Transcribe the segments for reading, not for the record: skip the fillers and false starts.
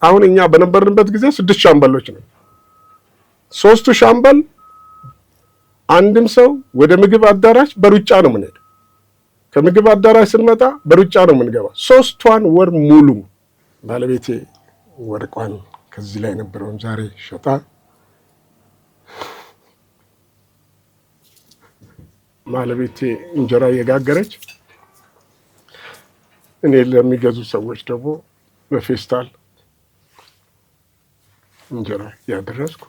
አሁን እኛ በነበርንበት ጊዜ 6 ሻምበሎች ነው። 3ቱ ሻምበል አንድም ሰው ወደ ምግብ አዳራሽ በሩጫ ነው የምንሄደው። ከምግብ አዳራሽ ስንመጣ በሩጫ ነው የምንገባ። 3 ወር ሙሉ ባለቤቴ ወርቋን ከዚህ ላይ ነበረውን ዛሬ ሸጣ ባለቤቴ እንጀራ እየጋገረች እኔ ለሚገዙ ሰዎች ደግሞ በፌስታል እንጀራ ያደረስኩ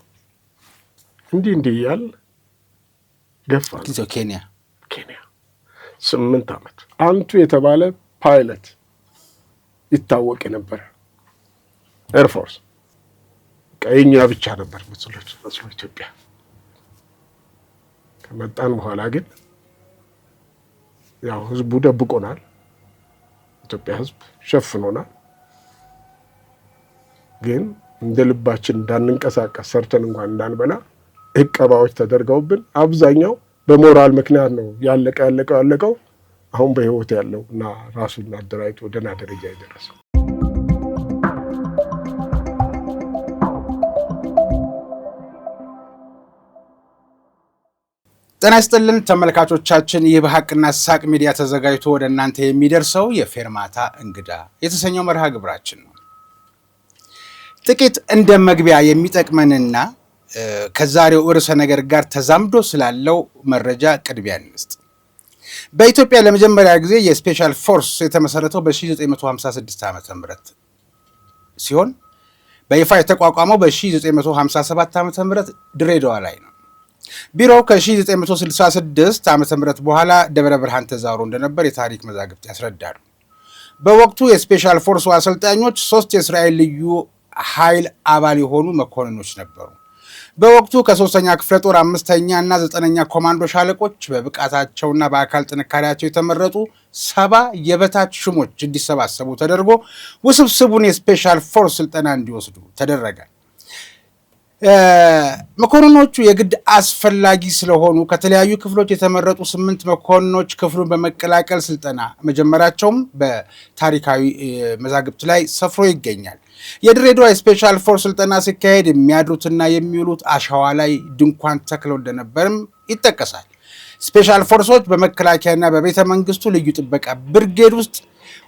እንዲህ እያል ገፋ። ኬንያ 8 ዓመት አንቱ የተባለ ፓይለት ይታወቅ ነበር። ኤርፎርስ ቀይኛ ብቻ ነበር መስሎ ኢትዮጵያ። ከመጣን በኋላ ግን ያው ህዝቡ ደብቆናል። ኢትዮጵያ ህዝብ ሸፍኖናል። ግን እንደ ልባችን እንዳንንቀሳቀስ ሰርተን እንኳን እንዳንበላ እቀባዎች ተደርገውብን አብዛኛው በሞራል ምክንያት ነው ያለቀው። አሁን በህይወት ያለው እና ራሱን አደራጅቶ ደህና ደረጃ የደረሰው። ጤና ይስጥልን ተመልካቾቻችን፣ ይህ በሀቅና ሳቅ ሚዲያ ተዘጋጅቶ ወደ እናንተ የሚደርሰው የፌርማታ እንግዳ የተሰኘው መርሃ ግብራችን ነው። ጥቂት እንደ መግቢያ የሚጠቅመንና ከዛሬው ርዕሰ ነገር ጋር ተዛምዶ ስላለው መረጃ ቅድሚያ እንስጥ። በኢትዮጵያ ለመጀመሪያ ጊዜ የስፔሻል ፎርስ የተመሰረተው በ1956 ዓ.ም ሲሆን በይፋ የተቋቋመው በ1957 ዓ.ም ድሬዳዋ ላይ ነው። ቢሮው ከ1966 ዓ.ም በኋላ ደብረ ብርሃን ተዛውሮ እንደነበር የታሪክ መዛግብት ያስረዳሉ። በወቅቱ የስፔሻል ፎርሱ አሰልጣኞች 3 የእስራኤል ልዩ ኃይል አባል የሆኑ መኮንኖች ነበሩ። በወቅቱ ከ3ኛ ክፍለ ጦር 5ኛ እና 9ኛ ኮማንዶ ሻለቆች በብቃታቸውና በአካል ጥንካሬያቸው የተመረጡ 70 የበታች ሹሞች እንዲሰባሰቡ ተደርጎ ውስብስቡን የስፔሻል ፎርስ ስልጠና እንዲወስዱ ተደረገ። መኮንኖቹ የግድ አስፈላጊ ስለሆኑ ከተለያዩ ክፍሎች የተመረጡ 8 መኮንኖች ክፍሉን በመቀላቀል ስልጠና መጀመራቸውም በታሪካዊ መዛግብት ላይ ሰፍሮ ይገኛል። የድሬዳዋ የስፔሻል ፎርስ ስልጠና ሲካሄድ የሚያድሩትና የሚውሉት አሸዋ ላይ ድንኳን ተክለው እንደነበርም ይጠቀሳል። ስፔሻል ፎርሶች በመከላከያና በቤተ መንግስቱ ልዩ ጥበቃ ብርጌድ ውስጥ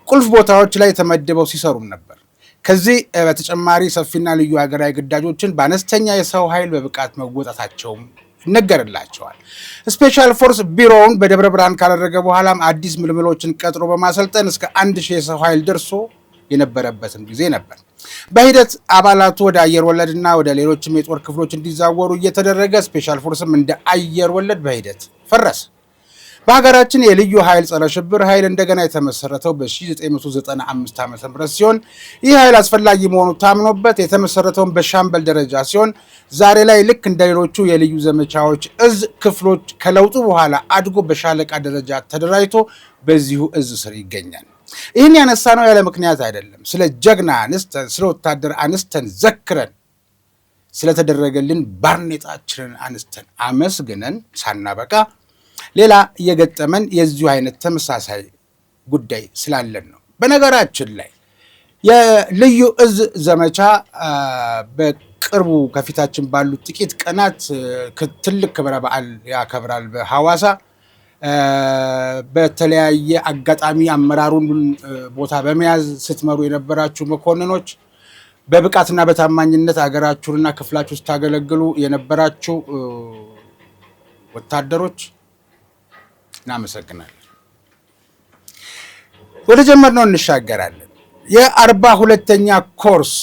ቁልፍ ቦታዎች ላይ ተመድበው ሲሰሩም ነበር። ከዚህ በተጨማሪ ሰፊና ልዩ ሀገራዊ ግዳጆችን በአነስተኛ የሰው ኃይል በብቃት መወጣታቸውም ይነገርላቸዋል። ስፔሻል ፎርስ ቢሮውን በደብረ ብርሃን ካደረገ በኋላም አዲስ ምልምሎችን ቀጥሮ በማሰልጠን እስከ 1000 የሰው ኃይል ደርሶ የነበረበትም ጊዜ ነበር። በሂደት አባላቱ ወደ አየር ወለድና ወደ ሌሎችም የጦር ክፍሎች እንዲዛወሩ እየተደረገ ስፔሻል ፎርስም እንደ አየር ወለድ በሂደት ፈረሰ። በሀገራችን የልዩ ኃይል ጸረ ሽብር ኃይል እንደገና የተመሰረተው በ1995 ዓ.ም ሲሆን ይህ ኃይል አስፈላጊ መሆኑ ታምኖበት የተመሰረተውን በሻምበል ደረጃ ሲሆን ዛሬ ላይ ልክ እንደ ሌሎቹ የልዩ ዘመቻዎች እዝ ክፍሎች ከለውጡ በኋላ አድጎ በሻለቃ ደረጃ ተደራጅቶ በዚሁ እዝ ስር ይገኛል። ይህን ያነሳ ነው ያለ ምክንያት አይደለም። ስለ ጀግና አንስተን ስለ ወታደር አንስተን ዘክረን ስለተደረገልን ባርኔጣችንን አንስተን አመስግነን ሳናበቃ ሌላ እየገጠመን የዚሁ አይነት ተመሳሳይ ጉዳይ ስላለን ነው። በነገራችን ላይ የልዩ እዝ ዘመቻ በቅርቡ ከፊታችን ባሉት ጥቂት ቀናት ትልቅ ክብረ በዓል ያከብራል በሐዋሳ። በተለያየ አጋጣሚ አመራሩን ቦታ በመያዝ ስትመሩ የነበራችሁ መኮንኖች፣ በብቃትና በታማኝነት አገራችሁንና ክፍላችሁ ስታገለግሉ የነበራችሁ ወታደሮች እናመሰግናለን። ወደ ጀመርነው እንሻገራለን። የ42ኛ ኮርስ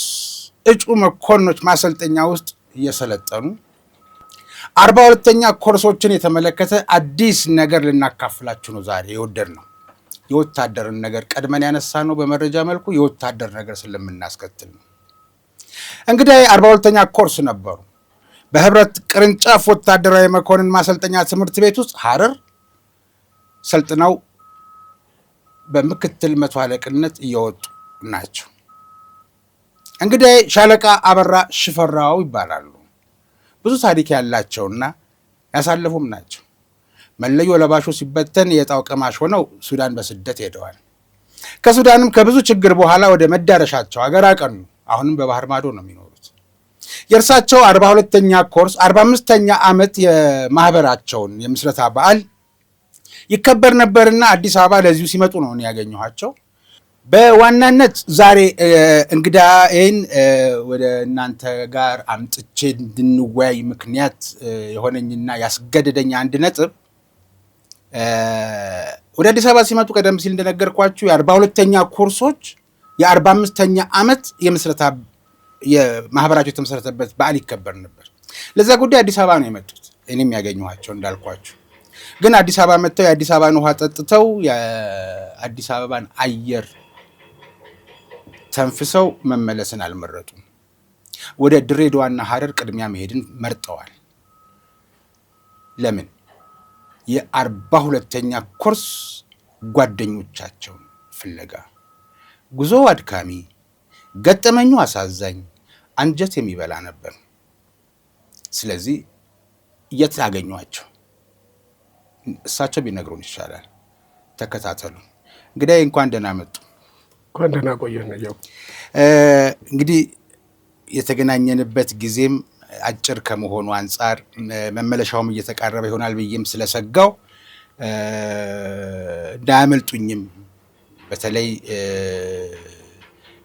እጩ መኮንኖች ማሰልጠኛ ውስጥ እየሰለጠኑ 42ኛ ኮርሶችን የተመለከተ አዲስ ነገር ልናካፍላችሁ ነው ዛሬ የወደድነው። የወታደርን ነገር ቀድመን ያነሳ ነው በመረጃ መልኩ የወታደር ነገር ስለምናስከትል ነው። እንግዲህ 42ኛ ኮርስ ነበሩ። በህብረት ቅርንጫፍ ወታደራዊ መኮንን ማሰልጠኛ ትምህርት ቤት ውስጥ ሐረር ሰልጥነው በምክትል መቶ አለቅነት እየወጡ ናቸው። እንግዲህ ሻለቃ አበራ ሽፈራው ይባላሉ። ብዙ ታሪክ ያላቸውና ያሳለፉም ናቸው። መለዮ ለባሹ ሲበተን የዕጣው ቀማሽ ሆነው ሱዳን በስደት ሄደዋል። ከሱዳንም ከብዙ ችግር በኋላ ወደ መዳረሻቸው ሀገር አቀኑ። አሁንም በባህር ማዶ ነው የሚኖሩት። የእርሳቸው 42ኛ ኮርስ 45ኛ ዓመት የማህበራቸውን የምስረታ በዓል ይከበር ነበርና አዲስ አበባ ለዚሁ ሲመጡ ነው ያገኘኋቸው። በዋናነት ዛሬ እንግዳዬን ወደ እናንተ ጋር አምጥቼ እንድንወያይ ምክንያት የሆነኝና ያስገደደኝ አንድ ነጥብ ወደ አዲስ አበባ ሲመጡ ቀደም ሲል እንደነገርኳችሁ የ42ኛ ኮርሶች የ45ኛ ዓመት የምስረታ የማህበራቸው የተመሰረተበት በዓል ይከበር ነበር። ለዛ ጉዳይ አዲስ አበባ ነው የመጡት። እኔም ያገኘኋቸው እንዳልኳችሁ። ግን አዲስ አበባ መጥተው የአዲስ አበባን ውሃ ጠጥተው የአዲስ አበባን አየር ተንፍሰው መመለስን አልመረጡም። ወደ ድሬዳዋና ሐረር ቅድሚያ መሄድን መርጠዋል። ለምን? የ42ኛ ኮርስ ጓደኞቻቸውን ፍለጋ። ጉዞው አድካሚ፣ ገጠመኙ አሳዛኝ፣ አንጀት የሚበላ ነበር። ስለዚህ የት አገኟቸው? እሳቸው ቢነግሩን ይሻላል። ተከታተሉ። እንግዲህ እንኳን ደህና መጡ። እንኳን ደህና ቆየን። እንግዲህ የተገናኘንበት ጊዜም አጭር ከመሆኑ አንጻር መመለሻውም እየተቃረበ ይሆናል ብዬም ስለሰጋው እንዳያመልጡኝም በተለይ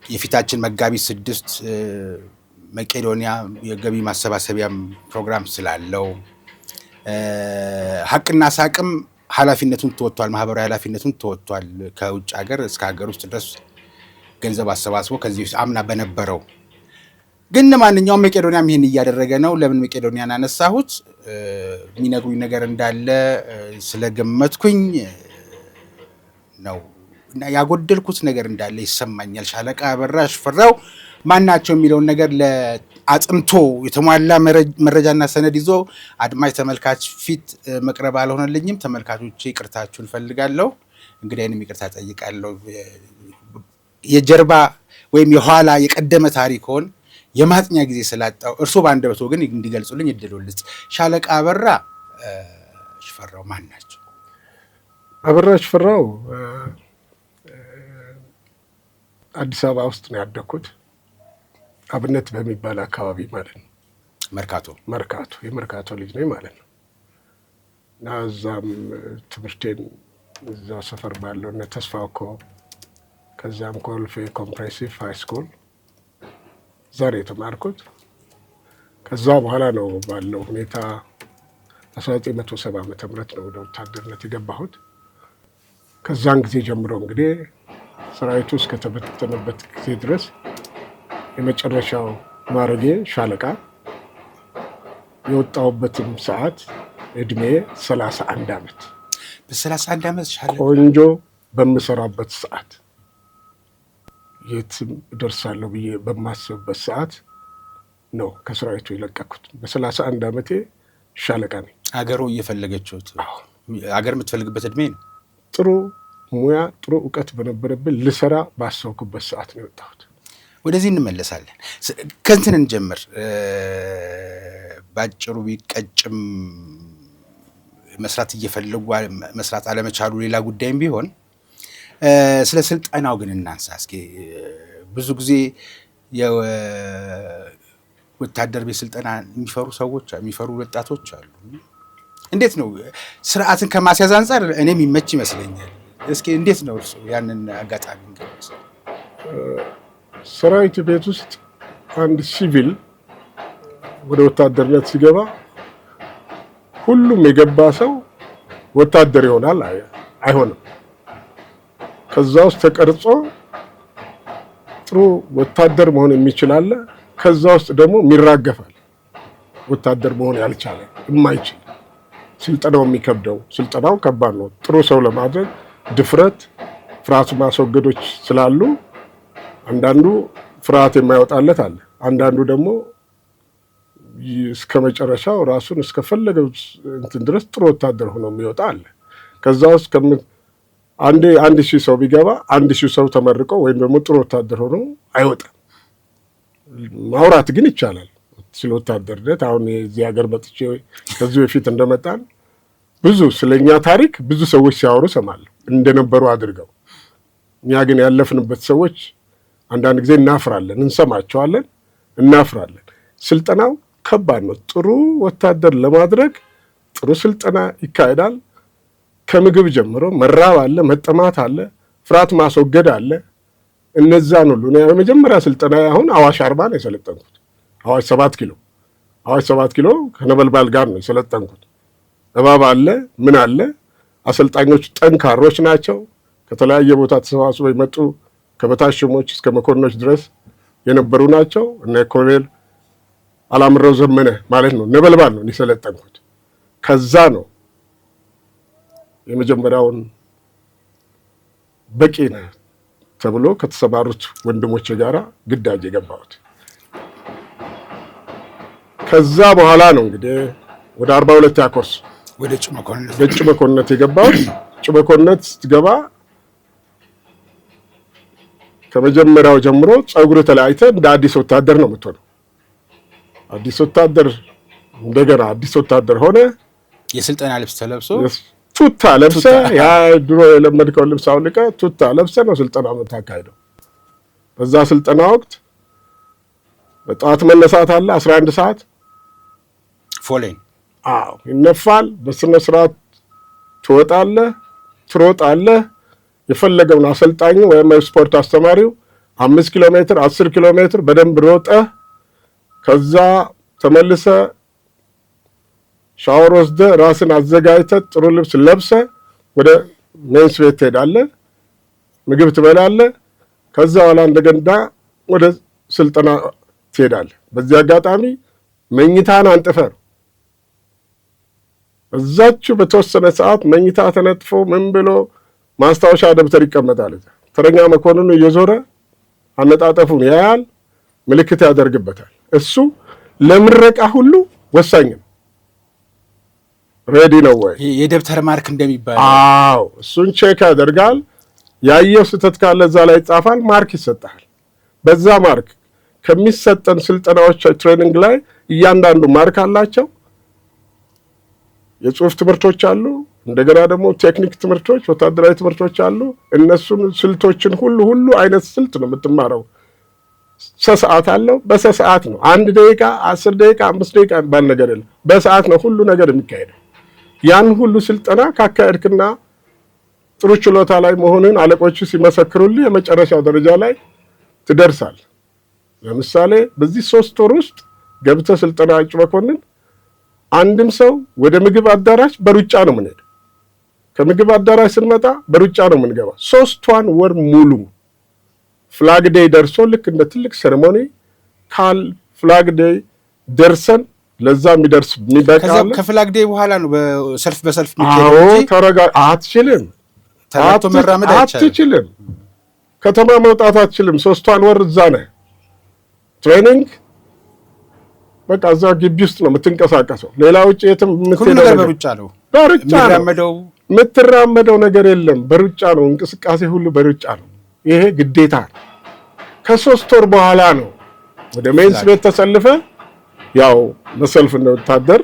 የፊታችን መጋቢት 6 መቄዶንያ የገቢ ማሰባሰቢያም ፕሮግራም ስላለው ሀቅና ሳቅም ኃላፊነቱን ተወጥቷል። ማህበራዊ ኃላፊነቱን ተወጥቷል። ከውጭ ሀገር እስከ ሀገር ውስጥ ድረስ ገንዘብ አሰባስቦ ከዚህ አምና በነበረው ግን ለማንኛውም መቄዶንያም ይሄን እያደረገ ነው። ለምን መቄዶንያን አነሳሁት? የሚነግሩኝ ነገር እንዳለ ስለገመትኩኝ ነው እና ያጎደልኩት ነገር እንዳለ ይሰማኛል። ሻለቃ አበራ ሽፈራው ማናቸው የሚለውን ነገር አጥንቶ የተሟላ መረጃና ሰነድ ይዞ አድማጭ ተመልካች ፊት መቅረብ አልሆነልኝም። ተመልካቾቼ ይቅርታችሁን እፈልጋለሁ። እንግዲህንም ይቅርታ ጠይቃለሁ። የጀርባ ወይም የኋላ የቀደመ ታሪክን የማጥኛ ጊዜ ስላጣው እርስዎ በአንደበቶ ግን እንዲገልጹልኝ እድሉን ልስጥ። ሻለቃ አበራ ሽፈራው ማን ናቸው? አበራ ሽፈራው አዲስ አበባ ውስጥ ነው ያደግኩት። አብነት በሚባል አካባቢ ማለት ነው። መርካቶ የመርካቶ ልጅ ነኝ ማለት ነው። እና እዛም ትምህርቴን እዛው ሰፈር ባለው እነ ተስፋ እኮ ከዛም ኮልፌ ኮምፕሬሲቭ ሃይ ስኩል ዛሬ የተማርኩት። ከዛ በኋላ ነው ባለው ሁኔታ 1970 ዓመተ ምህረት ነው ወደ ወታደርነት የገባሁት። ከዛን ጊዜ ጀምሮ እንግዲህ ሰራዊቱ እስከተበተነበት ጊዜ ድረስ የመጨረሻው ማዕረጌ ሻለቃ፣ የወጣሁበትም ሰዓት እድሜ 31 ዓመት። በ31 ዓመት ሻለቃ ቆንጆ በምሰራበት ሰዓት የትም እደርሳለሁ ብዬ በማስብበት ሰዓት ነው ከሰራዊቱ የለቀኩት። በ31 ዓመቴ ሻለቃ ነኝ። አገሩ እየፈለገችው አገር የምትፈልግበት እድሜ ነው። ጥሩ ሙያ ጥሩ እውቀት በነበረብን ልሰራ ባሰብኩበት ሰዓት ነው የወጣሁት። ወደዚህ እንመለሳለን። ከእንትን እንጀምር። ባጭሩ ቢቀጭም መስራት እየፈለጉ መስራት አለመቻሉ ሌላ ጉዳይም ቢሆን ስለ ስልጠናው ግን እናንሳ እስኪ። ብዙ ጊዜ የወታደር ቤት ስልጠና የሚፈሩ ወጣቶች አሉ። እንዴት ነው ስርዓትን ከማስያዝ አንጻር እኔም ይመች ይመስለኛል። እስኪ እንዴት ነው እርሱ ያንን አጋጣሚ እንገለጽ። ሰራዊት ቤት ውስጥ አንድ ሲቪል ወደ ወታደርነት ሲገባ ሁሉም የገባ ሰው ወታደር ይሆናል አይሆንም። ከዛ ውስጥ ተቀርጾ ጥሩ ወታደር መሆን የሚችል አለ። ከዛ ውስጥ ደግሞ የሚራገፋል ወታደር መሆን ያልቻለ የማይችል ስልጠናው የሚከብደው። ስልጠናው ከባድ ነው። ጥሩ ሰው ለማድረግ ድፍረት፣ ፍርሃት ማስወገዶች ስላሉ አንዳንዱ ፍርሃት የማይወጣለት አለ። አንዳንዱ ደግሞ እስከ መጨረሻው ራሱን እስከፈለገው እንትን ድረስ ጥሩ ወታደር ሆኖ የሚወጣ አለ። ከዛ ውስጥ አንድ ሺህ ሰው ቢገባ 1000 ሰው ተመርቆ ወይም ደግሞ ጥሩ ወታደር ሆኖ አይወጣም። ማውራት ግን ይቻላል ስለ ወታደርነት። አሁን የዚህ ሀገር መጥቼ ከዚህ በፊት እንደመጣን ብዙ ስለኛ ታሪክ ብዙ ሰዎች ሲያወሩ ሰማለሁ እንደነበሩ አድርገው። እኛ ግን ያለፍንበት ሰዎች አንዳንድ ጊዜ እናፍራለን፣ እንሰማቸዋለን፣ እናፍራለን። ስልጠናው ከባድ ነው። ጥሩ ወታደር ለማድረግ ጥሩ ስልጠና ይካሄዳል። ከምግብ ጀምሮ መራብ አለ፣ መጠማት አለ፣ ፍርሃት ማስወገድ አለ። እነዛን ሁሉ የመጀመሪያ ስልጠና አሁን አዋሽ 40 ነው የሰለጠንኩት። አዋሽ 7 ኪሎ ከነበልባል ጋር ነው የሰለጠንኩት። እባብ አለ፣ ምን አለ። አሰልጣኞች ጠንካሮች ናቸው። ከተለያየ ቦታ ተሰባስበው የመጡ ከበታች ሹሞች እስከ መኮንኖች ድረስ የነበሩ ናቸው። እነ ኮሎኔል አላምረው ዘመነ ማለት ነው ነበልባል ነው የሰለጠንኩት። ከዛ ነው የመጀመሪያውን በቂ ነህ ተብሎ ከተሰማሩት ወንድሞቼ ጋራ ግዳጅ የገባሁት። ከዛ በኋላ ነው እንግዲህ ወደ 42 ኮርስ ወደ እጩ መኮንነት የገባሁት። እጩ መኮንነት ስትገባ ከመጀመሪያው ጀምሮ ጸጉር ተለያይተ እንደ አዲስ ወታደር ነው የምትሆነው። አዲስ ወታደር እንደገና አዲስ ወታደር ሆነ። የስልጠና ልብስ ተለብሶ ቱታ ለብሰ ያ ድሮ የለመድከው ልብስ አውልቀ ቱታ ለብሰ ነው ስልጠና የምታካሂደው። በዛ ስልጠና ወቅት በጠዋት መነሳት አለ 11 ሰዓት ፎሌን ይነፋል። በስነ ስርዓት ትወጣለህ፣ ትሮጣለህ። የፈለገውን አሰልጣኙ ወይም ስፖርት አስተማሪው 5 ኪሎ ሜትር 10 ኪሎ ሜትር በደንብ ሮጠህ ከዛ ተመልሰ ሻወር ወስደ ራስን አዘጋጅተ ጥሩ ልብስ ለብሰ ወደ ሜንስ ቤት ትሄዳለህ፣ ምግብ ትበላለህ። ከዛ በኋላ እንደገና ወደ ስልጠና ትሄዳለህ። በዚህ አጋጣሚ መኝታን አንጥፈህ እዛችሁ በተወሰነ ሰዓት መኝታ ተነጥፎ ምን ብሎ ማስታወሻ ደብተር ይቀመጣል። ተረኛ መኮንኑ እየዞረ አነጣጠፉን ያያል፣ ምልክት ያደርግበታል። እሱ ለምረቃ ሁሉ ወሳኝ ነው። ሬዲ ነው ወይ የደብተር ማርክ እንደሚባለው? አዎ፣ እሱን ቼክ ያደርጋል። ያየው ስህተት ካለ እዛ ላይ ይጻፋል፣ ማርክ ይሰጣል። በዛ ማርክ ከሚሰጠን ስልጠናዎች ትሬኒንግ ላይ እያንዳንዱ ማርክ አላቸው። የጽሁፍ ትምህርቶች አሉ፣ እንደገና ደግሞ ቴክኒክ ትምህርቶች፣ ወታደራዊ ትምህርቶች አሉ። እነሱን ስልቶችን ሁሉ አይነት ስልት ነው የምትማረው። ሰዓት አለው። በሰዓት ነው 1 ደቂቃ 10 ደቂቃ 5 ደቂቃ ባል ነገር የለም። በሰዓት ነው ሁሉ ነገር የሚካሄደው። ያን ሁሉ ስልጠና ካካሄድክና ጥሩ ችሎታ ላይ መሆንን አለቆቹ ሲመሰክሩልህ የመጨረሻው ደረጃ ላይ ትደርሳል። ለምሳሌ በዚህ 3 ወር ውስጥ ገብተህ ስልጠና እጩ መኮንን አንድም ሰው ወደ ምግብ አዳራሽ በሩጫ ነው የምንሄደው። ከምግብ አዳራሽ ስንመጣ በሩጫ ነው የምንገባ። 3 ወር ሙሉ ፍላግ ዴይ ደርሶ ልክ እንደ ትልቅ ሴሬሞኒ ካል ፍላግ ዴይ ደርሰን ለዛ የሚደርስ የሚበቃል። ከፍላግ ዴይ በኋላ ነው በሰልፍ አትችልም፣ አትችልም፣ ከተማ መውጣት አትችልም። 3 ወር እዛ ነህ ትሬኒንግ። በቃ እዛ ግቢ ውስጥ ነው የምትንቀሳቀሰው። ሌላ ውጭ የትም የምትሄደው በሩጫ ነው። የምትራመደው ነገር የለም። በሩጫ ነው እንቅስቃሴ ሁሉ በሩጫ ነው። ይሄ ግዴታ ነው። ከ3 ወር በኋላ ነው ወደ ሜንስ ቤት ተሰልፈ ያው በሰልፍ እንደወታደር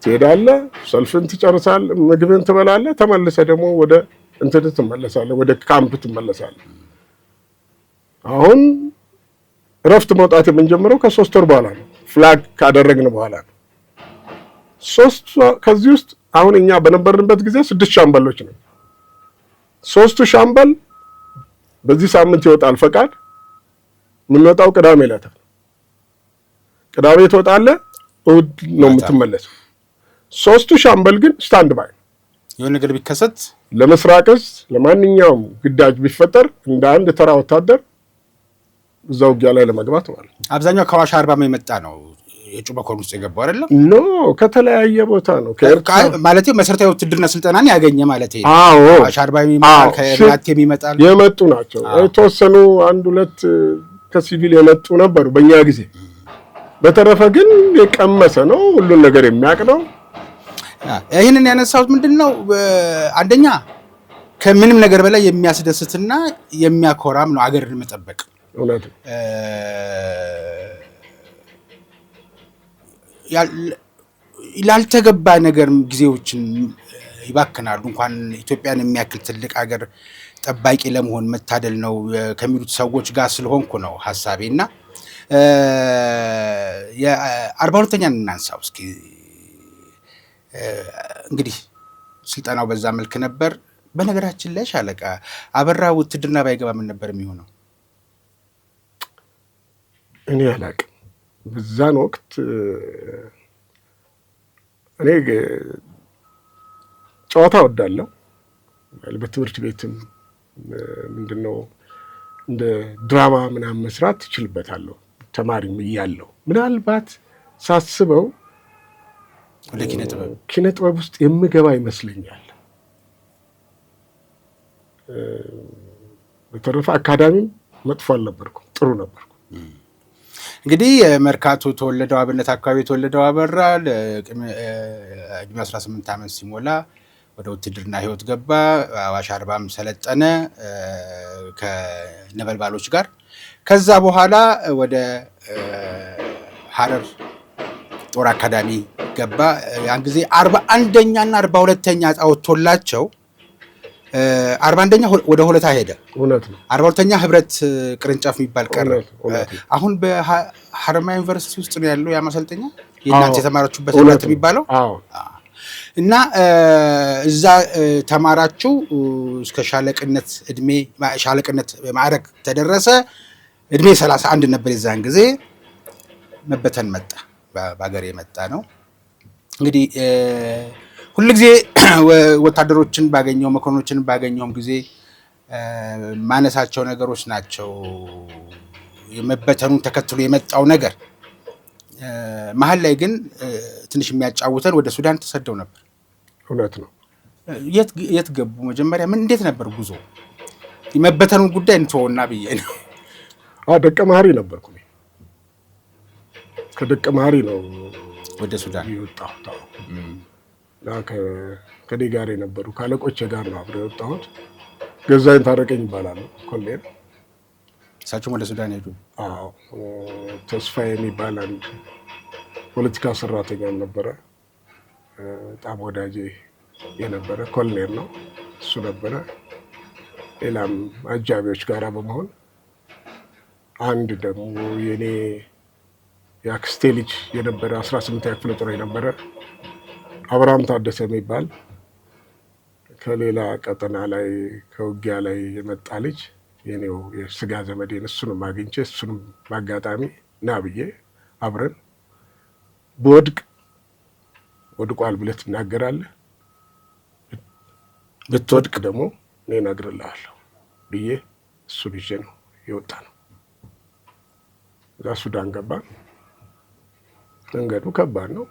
ትሄዳለህ። ሰልፍን ትጨርሳለህ፣ ምግብን ትበላለህ፣ ተመልሰህ ደግሞ ወደ እንትን ትመለሳለህ፣ ወደ ካምፕ ትመለሳለህ። አሁን እረፍት መውጣት የምንጀምረው ከ3 ወር በኋላ ነው። ፍላግ ካደረግን በኋላ ነው። ከዚህ ውስጥ አሁን እኛ በነበርንበት ጊዜ 6 ሻምበሎች ነው። 3ቱ ሻምበል በዚህ ሳምንት ይወጣል ፈቃድ። የምንወጣው ቅዳሜ ዕለት ነው። ቅዳሜ ትወጣለህ፣ እሑድ ነው የምትመለሰው። 3ቱ ሻምበል ግን ስታንድ ባይ የሆነ ነገር ቢከሰት ለመስራቅስ ለማንኛውም ግዳጅ ቢፈጠር እንደ አንድ ተራ ወታደር እዛ ውጊያ ላይ ለመግባት ማለት ነው። አብዛኛው ከአዋሽ 40 የመጣ ነው የእጩ መኮንን ውስጥ የገባው አይደለም? ኖ ከተለያየ ቦታ ነው። ማለት መሰረታዊ ውትድርና ስልጠናን ያገኘ ማለት ነው። አዎ አዋሽ 40 የሚመጣል ከናት የሚመጣል የመጡ ናቸው። የተወሰኑ 1-2 ከሲቪል የመጡ ነበሩ በእኛ ጊዜ። በተረፈ ግን የቀመሰ ነው፣ ሁሉን ነገር የሚያውቅ ነው። ይህንን ያነሳሁት ምንድነው አንደኛ ከምንም ነገር በላይ የሚያስደስትና የሚያኮራም ነው አገርን መጠበቅ። እውነት ላልተገባ ነገር ጊዜዎችን ይባክናሉ። እንኳን ኢትዮጵያን የሚያክል ትልቅ ሀገር ጠባቂ ለመሆን መታደል ነው ከሚሉት ሰዎች ጋር ስለሆንኩ ነው ሀሳቤና የ42ኛ እናንሳው እስኪ። እንግዲህ ስልጠናው በዛ መልክ ነበር። በነገራችን ላይ ሻለቃ አበራ ውትድርና ባይገባ ምን ነበር የሚሆነው? እኔ አላቅም። በዛን ወቅት እኔ ጨዋታ ወዳለሁ። በትምህርት ቤትም ምንድነው እንደ ድራማ ምናምን መስራት ትችልበታለሁ ተማሪም እያለሁ። ምናልባት ሳስበው ወደ ኪነ ጥበብ ውስጥ የምገባ ይመስለኛል። በተረፈ አካዳሚም መጥፎ አልነበርኩም፣ ጥሩ ነበርኩ። እንግዲህ መርካቶ ተወለደው አብነት አካባቢ የተወለደው አበራ እድሜ 18 ዓመት ሲሞላ ወደ ውትድርና ህይወት ገባ። አዋሽ አርባም ሰለጠነ ከነበልባሎች ጋር። ከዛ በኋላ ወደ ሀረር ጦር አካዳሚ ገባ። ያን ጊዜ 41ኛ እና 42ኛ ዕጣ ወጥቶላቸው 41ኛ ወደ ሆለታ ሄደ። እውነት ነው። 42ኛ ህብረት ቅርንጫፍ የሚባል ቀረ። አሁን በሀረማያ ዩኒቨርሲቲ ውስጥ ነው ያለው ያ ማሰልጠኛ የእናንተ የተማራችሁበት ህብረት የሚባለው እና እዛ ተማራችሁ እስከ ሻለቅነት እድሜ ሻለቅነት ማዕረግ ተደረሰ። እድሜ 31 ነበር የዛን ጊዜ። መበተን መጣ፣ በሀገር የመጣ ነው። እንግዲህ ሁልጊዜ ወታደሮችን ባገኘው መኮንኖችን ባገኘውም ጊዜ ማነሳቸው ነገሮች ናቸው። የመበተኑን ተከትሎ የመጣው ነገር መሀል ላይ ግን ትንሽ የሚያጫውተን ወደ ሱዳን ተሰደው ነበር። እውነት ነው። የት ገቡ? መጀመሪያ ምን እንዴት ነበር ጉዞ? የመበተኑን ጉዳይ እንተወውና ብዬ ነው። ደቀ መሀሪ ነበርኩ። ከደቀ መሀሪ ነው ወደ ሱዳን የወጣሁት። ከኔ ጋር የነበሩ ካለቆቼ ጋር ነው አብረው የወጣሁት። ገዛኝ ታረቀኝ ይባላሉ ኮሎኔል። እሳቸውም ወደ ሱዳን ሄዱ። ተስፋ የሚባል አንድ ፖለቲካ ሰራተኛ ነበረ፣ በጣም ወዳጄ የነበረ ኮሎኔል ነው። እሱ ነበረ። ሌላም አጃቢዎች ጋራ በመሆን አንድ ደግሞ የኔ የአክስቴ ልጅ የነበረ 18ኛ ክፍለ ጦር የነበረ አብርሃም ታደሰ የሚባል ከሌላ ቀጠና ላይ ከውጊያ ላይ የመጣ ልጅ የኔው የስጋ ዘመዴን እሱንም አግኝቼ እሱንም በአጋጣሚ ና ብዬ አብረን በወድቅ ወድቋል ብለህ ትናገራለህ፣ ብትወድቅ ደግሞ እኔ እነግርልሃለሁ ብዬ እሱን ይዤ ነው የወጣ ነው። እዛ ሱዳን ገባን። መንገዱ ከባድ ነው፣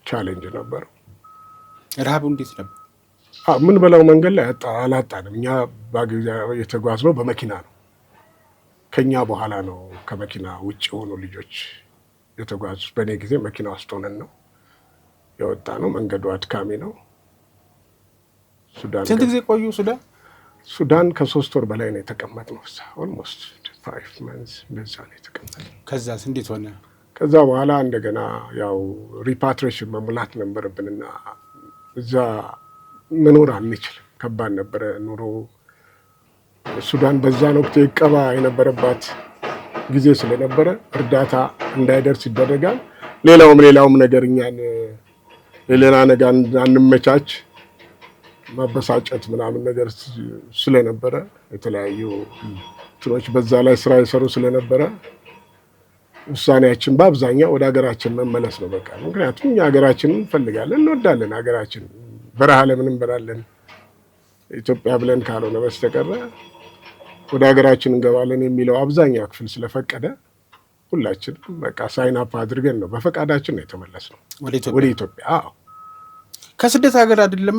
ቻሌንጅ ነበረው። ረሃቡ እንዴት ነበር? ምን በላው መንገድ ላይ አላጣንም። እኛ የተጓዝነው በመኪና ነው። ከኛ በኋላ ነው ከመኪና ውጭ የሆኑ ልጆች የተጓዙት። በእኔ ጊዜ መኪና ውስጥ ሆነን ነው የወጣ ነው። መንገዱ አድካሚ ነው። ሱዳን ስንት ጊዜ ቆዩ? ሱዳን ከ3 ወር በላይ ነው የተቀመጥነው። ኦልሞስት 5 months በዛ ነው የተቀመጥነው። ከዛስ እንዴት ሆነ? ከዛ በኋላ እንደገና ያው ሪፓትሪዬሽን መሙላት ነበረብንና እዛ መኖር አንችልም። ከባድ ነበረ ኑሮ። ሱዳን በዛን ወቅት ይቀባ የነበረባት ጊዜ ስለነበረ እርዳታ እንዳይደርስ ይደረጋል። ሌላውም ነገር እኛን ሌላ ነገር አንመቻች ማበሳጨት ምናምን ነገር ስለነበረ የተለያዩ ትሮች በዛ ላይ ስራ ይሰሩ ስለነበረ ውሳኔያችን በአብዛኛው ወደ ሀገራችን መመለስ ነው በቃ። ምክንያቱም እኛ ሀገራችንን እንፈልጋለን፣ እንወዳለን። ሀገራችን በረሃ ለምን እንበላለን ኢትዮጵያ ብለን ካልሆነ በስተቀር ወደ ሀገራችን እንገባለን የሚለው አብዛኛው ክፍል ስለፈቀደ ሁላችን በቃ ሳይን አፕ አድርገን ነው በፈቃዳችን ነው የተመለስነው ወደ ኢትዮጵያ። ከስደት ሀገር አይደለም፣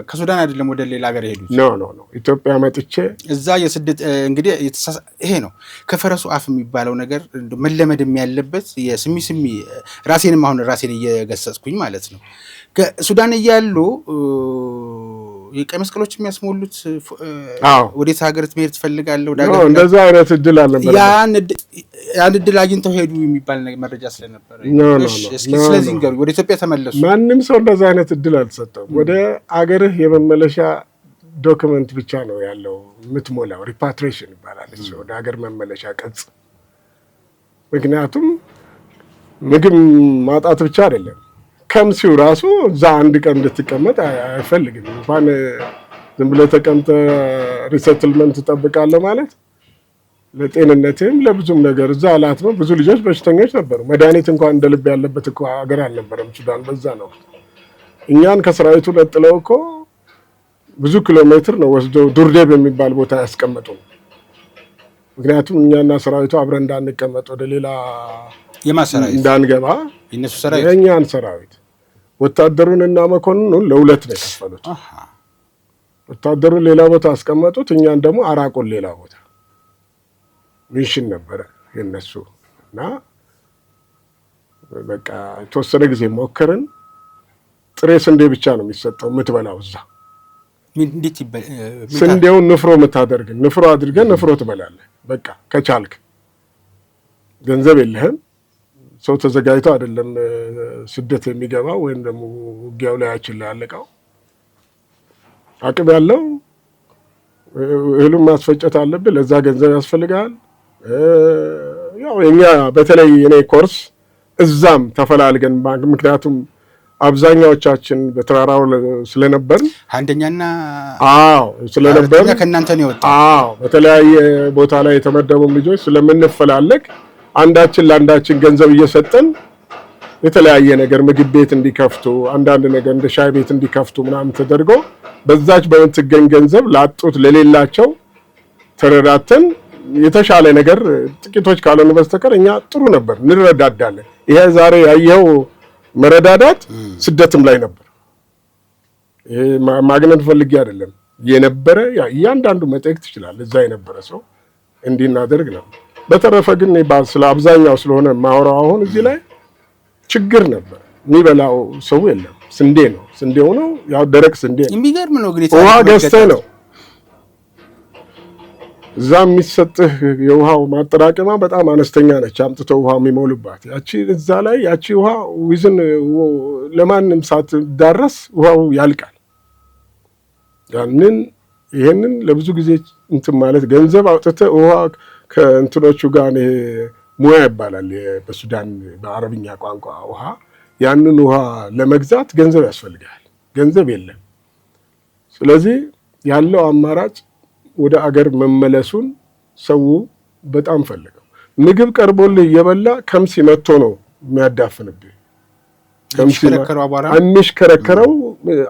ከሱዳን አይደለም ወደ ሌላ ሀገር የሄዱት? ኖ ኢትዮጵያ መጥቼ እዛ የስደት እንግዲህ ይሄ ነው ከፈረሱ አፍ የሚባለው ነገር መለመድም ያለበት የስሚ ራሴንም አሁን ራሴን እየገሰጽኩኝ ማለት ነው። ከሱዳን እያሉ የቀይ መስቀሎች የሚያስሞሉት ወዴት ሀገር መሄድ ትፈልጋለህ? እንደዛ አይነት እድል አልነበረ። ያን እድል አግኝተው ሄዱ የሚባል መረጃ ስለነበረ ስለዚህ ንገሩ። ወደ ኢትዮጵያ ተመለሱ? ማንም ሰው እንደዛ አይነት እድል አልተሰጠም። ወደ አገርህ የመመለሻ ዶክመንት ብቻ ነው ያለው የምትሞላው። ሪፓትሪሽን ይባላል እሱ ወደ ሀገር መመለሻ ቅጽ። ምክንያቱም ምግብ ማጣት ብቻ አይደለም፣ ከምሲው ራሱ እዛ አንድ ቀን እንድትቀመጥ አይፈልግም። እንኳን ዝም ብለህ ተቀምጠህ ሪሴትልመንት ትጠብቃለህ ማለት ለጤንነትም ለብዙም ነገር እዛ አላት ነው። ብዙ ልጆች በሽተኞች ነበሩ። መድኃኒት እንኳን እንደ ልብ ያለበት እኮ ሀገር አልነበረም ሱዳን በዛ ነው። እኛን ከሰራዊቱ ነጥለው እኮ ብዙ ኪሎ ሜትር ነው ወስደው ዱርዴብ የሚባል ቦታ ያስቀመጡ። ምክንያቱም እኛና ሰራዊቱ አብረን እንዳንቀመጥ ወደ ሌላ እንዳንገባ የእኛን ሰራዊት ወታደሩንና መኮንኑን ለሁለት ነው የከፈሉት። ወታደሩን ሌላ ቦታ አስቀመጡት፣ እኛን ደግሞ አራቁን ሌላ ቦታ። ሚሽን ነበረ የነሱ እና በቃ የተወሰነ ጊዜ ሞከርን። ጥሬ ስንዴ ብቻ ነው የሚሰጠው የምትበላው እዛ። ስንዴውን ንፍሮ የምታደርግ ንፍሮ አድርገን ንፍሮ ትበላለህ። በቃ ከቻልክ ገንዘብ የለህም። ሰው ተዘጋጅቶ አይደለም ስደት የሚገባው ወይም ደግሞ ውጊያው ላይ ያችል ያለቀው። አቅም ያለው እህሉን ማስፈጨት አለብህ፣ ለዛ ገንዘብ ያስፈልጋል። ያው የኛ በተለይ እኔ ኮርስ እዛም ተፈላልገን ምክንያቱም አብዛኛዎቻችን በተራራው ስለነበር አንደኛና ስለነበር ከእናንተ ነው የወጣው። በተለያየ ቦታ ላይ የተመደቡ ልጆች ስለምንፈላለግ አንዳችን ለአንዳችን ገንዘብ እየሰጠን የተለያየ ነገር ምግብ ቤት እንዲከፍቱ አንዳንድ ነገር እንደ ሻይ ቤት እንዲከፍቱ ምናምን ተደርጎ በዛች በምትገኝ ገንዘብ ላጡት ለሌላቸው ተረዳተን የተሻለ ነገር ጥቂቶች ካልሆኑ በስተቀር እኛ ጥሩ ነበር፣ እንረዳዳለን። ይሄ ዛሬ ያየው መረዳዳት ስደትም ላይ ነበር። ይሄ ማግኘት ፈልጌ አይደለም የነበረ እያንዳንዱ መጠየቅ ትችላለህ። እዛ የነበረ ሰው እንዲናደርግ ነው። በተረፈ ግን ስለ አብዛኛው ስለሆነ ማውራው አሁን እዚህ ላይ ችግር ነበር። የሚበላው ሰው የለም። ስንዴ ነው፣ ስንዴው ነው ያው ደረቅ ስንዴ ነው። የሚገርም ነው። ግን ውሃ ገዝተህ ነው እዛ የሚሰጥህ። የውሃው ማጠራቀማ በጣም አነስተኛ ነች። አምጥተው ውሃ የሚሞሉባት ያቺ እዛ ላይ ያቺ ውሃ ዊዝን ለማንም ሳትዳረስ ውሃው ያልቃል። ይሄንን ለብዙ ጊዜ እንትን ማለት ገንዘብ አውጥተህ ውሃ ከእንትኖቹ ጋር ሙያ ይባላል በሱዳን በአረብኛ ቋንቋ ውሃ። ያንን ውሃ ለመግዛት ገንዘብ ያስፈልጋል። ገንዘብ የለም። ስለዚህ ያለው አማራጭ ወደ አገር መመለሱን ሰው በጣም ፈልገው። ምግብ ቀርቦልህ እየበላ ከምሲ መጥቶ ነው የሚያዳፍንብህ። የሚሽከረከረው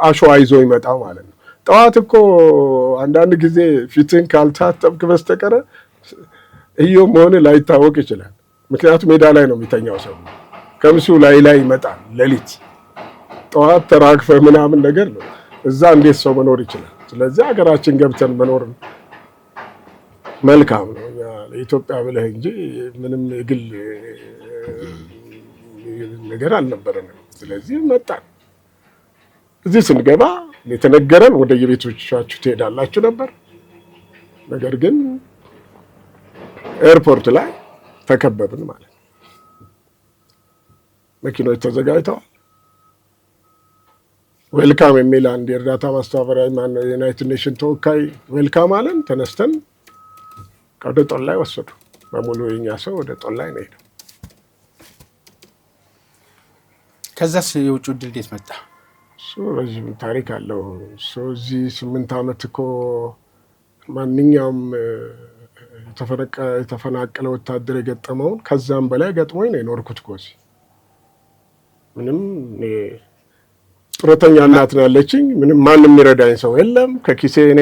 አሸዋ ይዞ ይመጣው ማለት ነው። ጠዋት እኮ አንዳንድ ጊዜ ፊትን ካልታጠብክ በስተቀረ እየው መሆን ላይታወቅ ይችላል። ምክንያቱም ሜዳ ላይ ነው የሚተኛው ሰው። ከምሲው ላይ ይመጣል ሌሊት። ጠዋት ተራግፈ ምናምን ነገር ነው። እዛ እንዴት ሰው መኖር ይችላል? ስለዚህ ሀገራችን ገብተን መኖር መልካም ነው። ለኢትዮጵያ ብለህ እንጂ ምንም የግል ነገር አልነበረንም። ስለዚህ መጣን። እዚህ ስንገባ የተነገረን ወደ የቤቶቻችሁ ትሄዳላችሁ ነበር። ነገር ግን ኤርፖርት ላይ ተከበብን ማለት ነው። መኪኖች ተዘጋጅተዋል። ዌልካም የሚል አንድ የእርዳታ ማስተባበሪያ ማነው የዩናይትድ ኔሽን ተወካይ ዌልካም አለን። ተነስተን ወደ ጦላይ ወሰዱ። በሙሉ የኛ ሰው ወደ ጦላይ ነው ሄደው። ከዛስ የውጭ ዕድል እንዴት መጣ? እሱ ረዥም ታሪክ አለው። እዚህ 8 ዓመት እኮ ማንኛውም የተፈናቀለ ወታደር የገጠመውን ከዛም በላይ ገጥሞኝ ነው የኖርኩት እኮ እዚህ። ምንም ጡረተኛ እናት ነው ያለችኝ። ምንም ማንም የሚረዳኝ ሰው የለም። ከኪሴ እኔ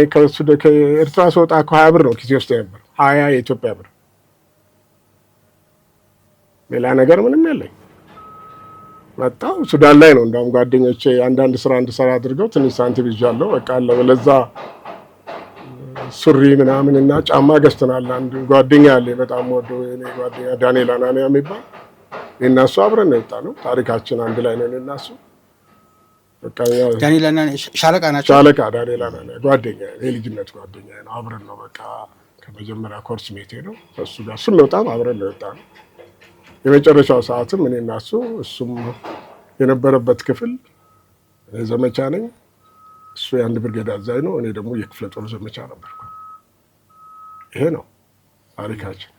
ከኤርትራ ስወጣ እኮ 20 ብር ነው ኪሴ ውስጥ ነበር፣ 20 የኢትዮጵያ ብር። ሌላ ነገር ምንም የለኝ። መጣሁ ሱዳን ላይ ነው እንዳውም ጓደኞቼ አንዳንድ ስራ እንድሰራ አድርገው ትንሽ ሳንቲም ይዣለሁ። በቃ ለዛ ሱሪ ምናምን እና ጫማ ገዝተናል። አንድ ጓደኛ አለ በጣም ወደው የኔ ጓደኛ ዳንኤል አናንያ የሚባል እና እሱ አብረን ነው የወጣነው። ታሪካችን አንድ ላይ ነው እና እሱ በቃ ዳንኤል አናንያ ሻለቃ ናቸው። ሻለቃ ዳንኤል አናንያ ጓደኛ የልጅነት ጓደኛ ነው። አብረን ነው በቃ ከመጀመሪያ ኮርስ ሜቴ ነው። እሱ ጋር ስንወጣም አብረን ነው የወጣነው። የመጨረሻው ሰዓትም እኔ እና እሱም የነበረበት ክፍል ዘመቻ ነኝ እሱ የአንድ ብርጌድ አዛዥ ነው፣ እኔ ደግሞ የክፍለ ጦር ዘመቻ ነበርኩ። ይሄ ነው ታሪካችን።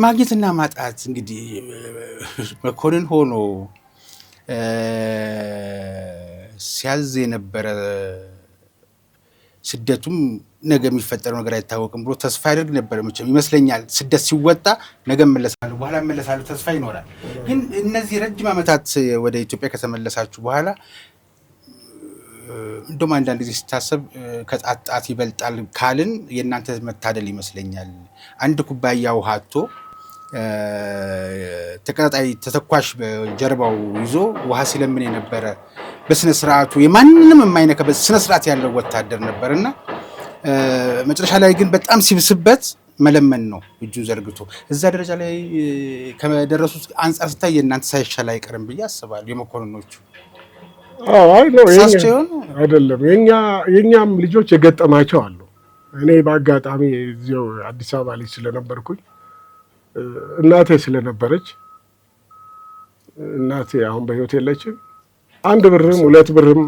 ማግኘትና ማጣት እንግዲህ መኮንን ሆኖ ሲያዝ የነበረ ስደቱም ነገ የሚፈጠረው ነገር አይታወቅም ብሎ ተስፋ ያደርግ ነበር ይመስለኛል። ስደት ሲወጣ ነገ እመለሳለሁ፣ በኋላ እመለሳለሁ ተስፋ ይኖራል። ግን እነዚህ ረጅም ዓመታት ወደ ኢትዮጵያ ከተመለሳችሁ በኋላ እንደውም አንዳንድ ጊዜ ሲታሰብ ከጣጣት ይበልጣል ካልን የእናንተ መታደል ይመስለኛል። አንድ ኩባያ ውሃ አጥቶ ተቀጣጣይ ተተኳሽ በጀርባው ይዞ ውሃ ሲለምን የነበረ በስነ ስርዓቱ የማንንም የማይነካ በስነ ስርዓት ያለው ወታደር ነበርና መጨረሻ ላይ ግን በጣም ሲብስበት መለመን ነው እጁን ዘርግቶ። እዛ ደረጃ ላይ ከደረሱት አንጻር ስታይ የእናንተ ሳይሻል አይቀርም ብዬ አስባለሁ። የመኮንኖቹ አይ ነው አይደለም፣ የኛም ልጆች የገጠማቸው አሉ። እኔ በአጋጣሚ እዚያው አዲስ አበባ ላይ ስለነበርኩኝ እናቴ ስለነበረች፣ እናቴ አሁን በህይወት የለችም። 1 ብርም 2 ብርም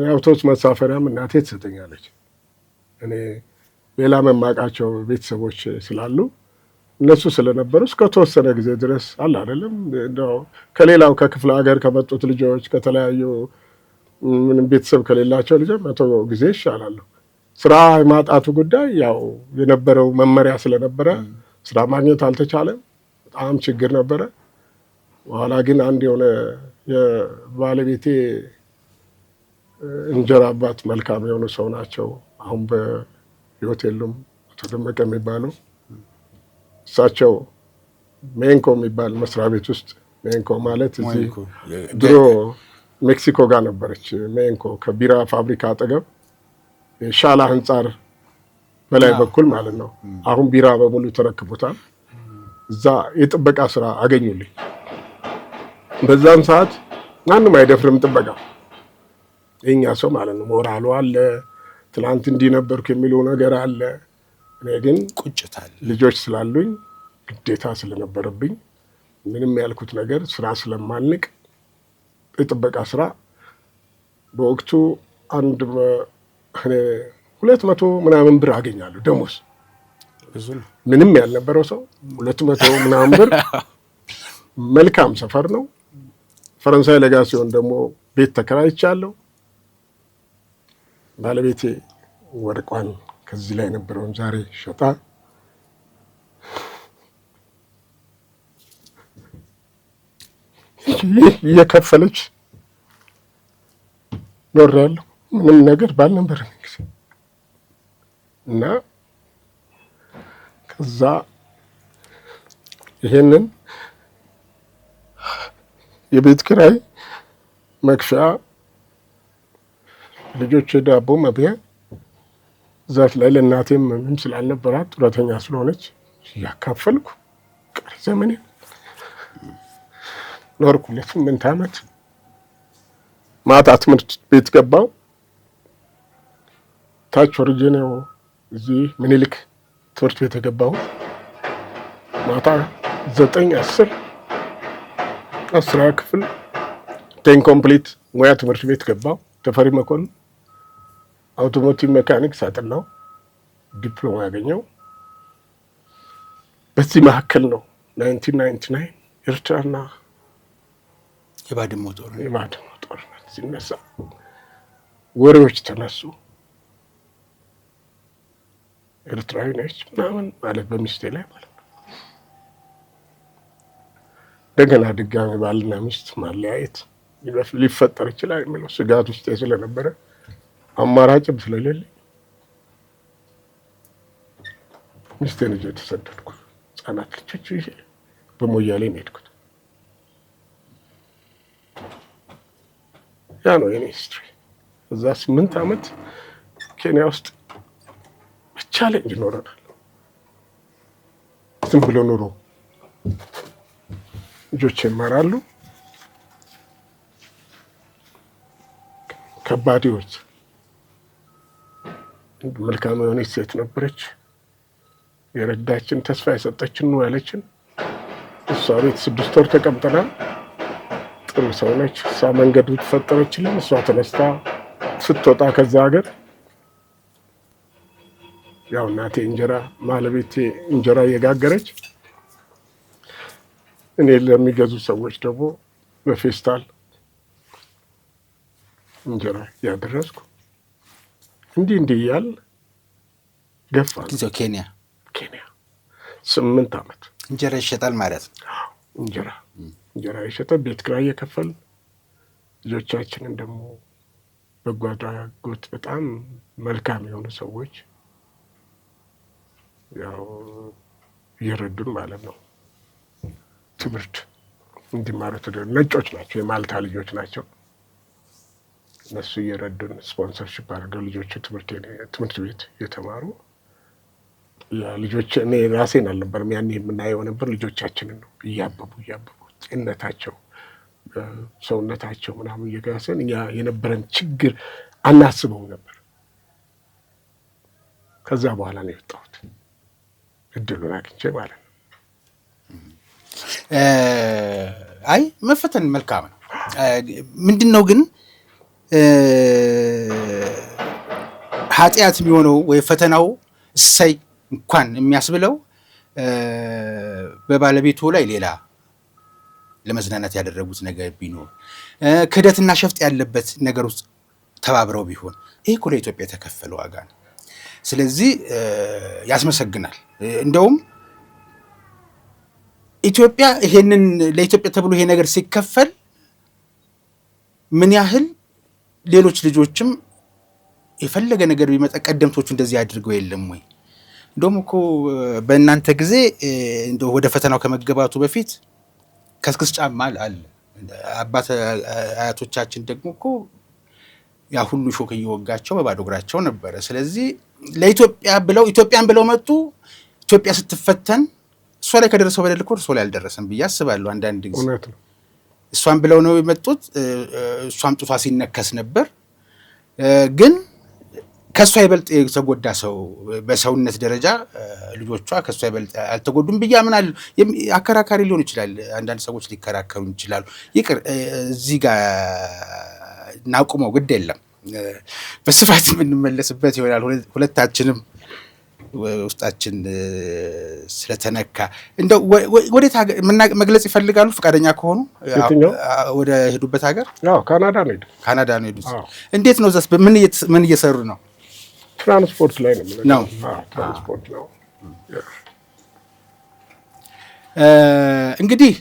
የአውቶቡስ መሳፈሪያም እናቴ ትሰጠኛለች። እኔ ሌላ መማቃቸው ቤተሰቦች ስላሉ እነሱ ስለነበሩ እስከ ተወሰነ ጊዜ ድረስ አለ አይደለም። እንደው ከሌላው ከክፍለ ሀገር ከመጡት ልጆች ከተለያዩ ምንም ቤተሰብ ከሌላቸው ልጆች 100 ጊዜ ይሻላሉ። ስራ የማጣቱ ጉዳይ ያው የነበረው መመሪያ ስለነበረ ስራ ማግኘት አልተቻለም። በጣም ችግር ነበረ። በኋላ ግን አንድ የሆነ የባለቤቴ እንጀራ አባት መልካም የሆኑ ሰው ናቸው። አሁን በህይወት የሉም። አቶ ደመቀ የሚባሉ እሳቸው ሜንኮ የሚባል መስሪያ ቤት ውስጥ ሜንኮ ማለት እዚህ ድሮ ሜክሲኮ ጋር ነበረች ሜንኮ ከቢራ ፋብሪካ አጠገብ ሻላ ህንጻር በላይ በኩል ማለት ነው። አሁን ቢራ በሙሉ ተረክቦታል። እዛ የጥበቃ ስራ አገኙልኝ። በዛም ሰዓት ማንም አይደፍርም ጥበቃ፣ የኛ ሰው ማለት ነው። ሞራሉ አለ፣ ትናንት እንዲህ ነበርኩ የሚለው ነገር አለ። እኔ ግን ቁጭታል ልጆች ስላሉኝ ግዴታ ስለነበረብኝ ምንም ያልኩት ነገር ስራ ስለማልንቅ የጥበቃ ስራ በወቅቱ 200 ምናምን ብር አገኛለሁ ደሞዝ። ምንም ያልነበረው ሰው 200 ምናምን ብር። መልካም ሰፈር ነው። ፈረንሳይ ለጋ ሲሆን ደግሞ ቤት ተከራይቻለሁ። ባለቤቴ ወርቋን ከዚህ ላይ ነበረውን ዛሬ ሸጣ እየከፈለች ኖሬያለሁ። ምንም ነገር ባልነበረ ጊዜ እና ከዛ ይሄንን የቤት ኪራይ መክፈያ፣ ልጆች ዳቦ መብያ ዛት ላይ ለእናቴም ምንም ስላልነበራት ጡረተኛ ስለሆነች እያካፈልኩ ቀሪ ዘመኔ ኖርኩ። 8 ዓመት ማታ ትምህርት ቤት ገባው። ታች ወርጄ ነው እዚህ ምኒልክ ትምህርት ቤት የገባው። ማታ 9፣ 10 ክፍል 10 ኮምፕሊት ሙያ ትምህርት ቤት ገባው። ተፈሪ መኮንን አውቶሞቲቭ ሜካኒክስ አጠናው፣ ዲፕሎማ ያገኘው። በዚህ መካከል ነው 1999 ኤርትራና የባድመ ጦርነት ሲነሳ ወሬዎች ተነሱ። ኤርትራዊ ነች ምናምን ማለት በሚስቴ ላይ ማለት ነው። እንደገና ድጋሚ ባልና ሚስት ማለያየት ሊፈጠር ይችላል የሚለው ስጋት ውስጥ ስለነበረ አማራጭም ስለሌለኝ ሚስቴን ይዤ ተሰደድኩ። ህጻናት ልጆች ይዤ በሞያሌ ነው የሄድኩት። ያ ነው የኔ ሂስትሪ። እዛ 8 ዓመት ኬንያ ውስጥ ቻሌንጅ ይኖረናል። ዝም ብሎ ኑሮ ልጆች ይማራሉ። ከባዲዎች መልካም የሆነች ሴት ነበረች፣ የረዳችን ተስፋ የሰጠችን ነው ያለችን። እሷ ቤት 6 ወር ተቀምጠናል። ጥሩ ሰው ነች። እሷ መንገዱ ተፈጠረችልን። እሷ ተነስታ ስትወጣ ከዛ ሀገር ያው እናቴ ባለቤቴ እንጀራ እየጋገረች እኔ ለሚገዙ ሰዎች ደግሞ በፌስታል እንጀራ ያደረስኩ እንዲህ እያል ገፋ። ኬንያ 8 ዓመት እንጀራ ይሸጣል ማለት ነው። እንጀራ ይሸጣ፣ ቤት ኪራይ እየከፈልን ልጆቻችንን ደግሞ በጎ አድራጎት በጣም መልካም የሆኑ ሰዎች ያው እየረዱን ማለት ነው። ትምህርት እንዲማሩ ነጮች ናቸው፣ የማልታ ልጆች ናቸው። እነሱ እየረዱን ስፖንሰርሺፕ አድርገው ልጆቹ ትምህርት ቤት የተማሩ ልጆች እኔ ራሴን አልነበርም ያኔ የምናየው ነበር። ልጆቻችንን ነው እያበቡ ጤንነታቸው ሰውነታቸው ምናምን እየጋሰን እኛ የነበረን ችግር አናስበው ነበር። ከዛ በኋላ ነው የወጣሁት እድሉን አግኝቼ ማለት ነው። አይ መፈተን መልካም ነው። ምንድነው ግን ኃጢአት የሚሆነው ወይ ፈተናው እሰይ እንኳን የሚያስብለው በባለቤቱ ላይ ሌላ ለመዝናናት ያደረጉት ነገር ቢኖር ክህደትና ሸፍጥ ያለበት ነገር ውስጥ ተባብረው ቢሆን ይሄ እኮ ለኢትዮጵያ የተከፈለ ዋጋ ነው። ስለዚህ ያስመሰግናል። እንደውም ኢትዮጵያ ይሄንን ለኢትዮጵያ ተብሎ ይሄ ነገር ሲከፈል ምን ያህል ሌሎች ልጆችም የፈለገ ነገር ቢመጣ ቀደምቶቹ እንደዚህ አድርገው የለም ወይ? እንደውም እኮ በእናንተ ጊዜ ወደ ፈተናው ከመገባቱ በፊት ከስክስ ጫማ አለ። አባት አያቶቻችን ደግሞ እኮ ያ ሁሉ ሾክ እየወጋቸው በባዶ እግራቸው ነበረ። ስለዚህ ለኢትዮጵያ ብለው ኢትዮጵያን ብለው መጡ። ኢትዮጵያ ስትፈተን እሷ ላይ ከደረሰው በደል እኮ እርሶ ላይ አልደረሰም ብዬ አስባለሁ። አንዳንድ ጊዜ እሷን ብለው ነው የመጡት። እሷም ጡቷ ሲነከስ ነበር። ግን ከእሷ ይበልጥ የተጎዳ ሰው በሰውነት ደረጃ ልጆቿ ከእሷ ይበልጥ አልተጎዱም ብዬ አምናለሁ። አከራካሪ ሊሆን ይችላል። አንዳንድ ሰዎች ሊከራከሩ ይችላሉ። ይቅር፣ እዚህ ጋር እናቁመው፣ ግድ የለም። በስፋት የምንመለስበት ይሆናል። ሁለታችንም ውስጣችን ስለተነካ እንደው ወዴት ሀገር መግለጽ ይፈልጋሉ? ፈቃደኛ ከሆኑ ወደ ሄዱበት ሀገር። ካናዳ ነው ሄዱት። እንዴት ነው? እዛስ ምን እየሰሩ ነው? ትራንስፖርት ላይ ነው። ትራንስፖርት ነው። እንግዲህ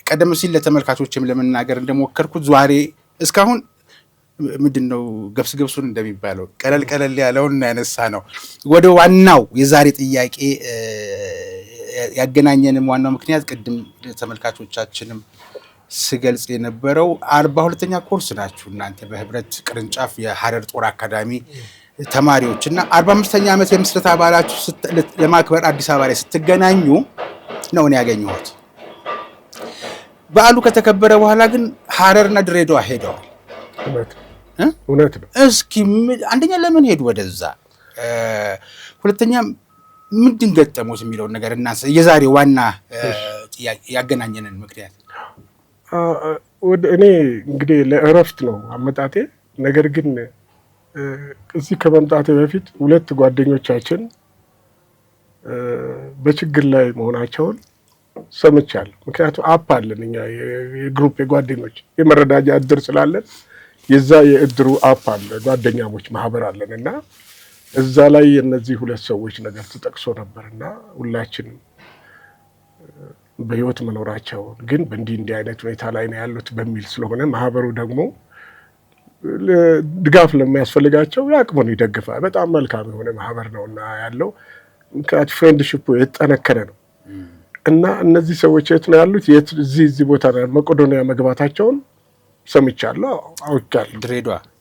ቀደም ሲል ለተመልካቾችም ለመናገር እንደሞከርኩት ዛሬ እስካሁን ምንድን ነው ገብሱን እንደሚባለው ቀለል ያለውን ያነሳ ነው። ወደ ዋናው የዛሬ ጥያቄ ያገናኘንም ዋናው ምክንያት ቅድም ተመልካቾቻችንም ስገልጽ የነበረው 42ኛ ኮርስ ናችሁ እናንተ በህብረት ቅርንጫፍ የሐረር ጦር አካዳሚ ተማሪዎች እና 45ኛ ዓመት የምስረታ በዓላችሁ ለማክበር አዲስ አበባ ላይ ስትገናኙ ነው እኔ ያገኘሁት። በዓሉ ከተከበረ በኋላ ግን ሐረርና ድሬዳዋ ሄደዋል። እውነት ነው። እስኪ አንደኛ ለምን ሄዱ ወደዛ? ሁለተኛ ምንድን ገጠሙት የሚለውን ነገር እናንሳ። የዛሬ ዋና ጥያቄ ያገናኘንን ምክንያት እኔ እንግዲህ ለእረፍት ነው አመጣጤ። ነገር ግን እዚህ ከመምጣቴ በፊት ሁለት ጓደኞቻችን በችግር ላይ መሆናቸውን ሰምቻለሁ። ምክንያቱም አፕ አለን እኛ የግሩፕ የጓደኞች የመረዳጃ እድር ስላለን የዛ የእድሩ አፕ አለ፣ ጓደኛሞች ማህበር አለን እና እዛ ላይ የነዚህ ሁለት ሰዎች ነገር ተጠቅሶ ነበርና ሁላችንም በህይወት መኖራቸውን ግን በእንዲህ አይነት ሁኔታ ላይ ነው ያሉት በሚል ስለሆነ ማህበሩ ደግሞ ድጋፍ ለሚያስፈልጋቸው ያቅሙን ይደግፋል። በጣም መልካም የሆነ ማህበር ነውና ያለው ምክንያቱም ፍሬንድሺፑ የተጠነከረ ነው እና እነዚህ ሰዎች የት ነው ያሉት? እዚህ ቦታ መቄዶንያ መግባታቸውን ሰምቻለሁ፣ አውቃለሁ።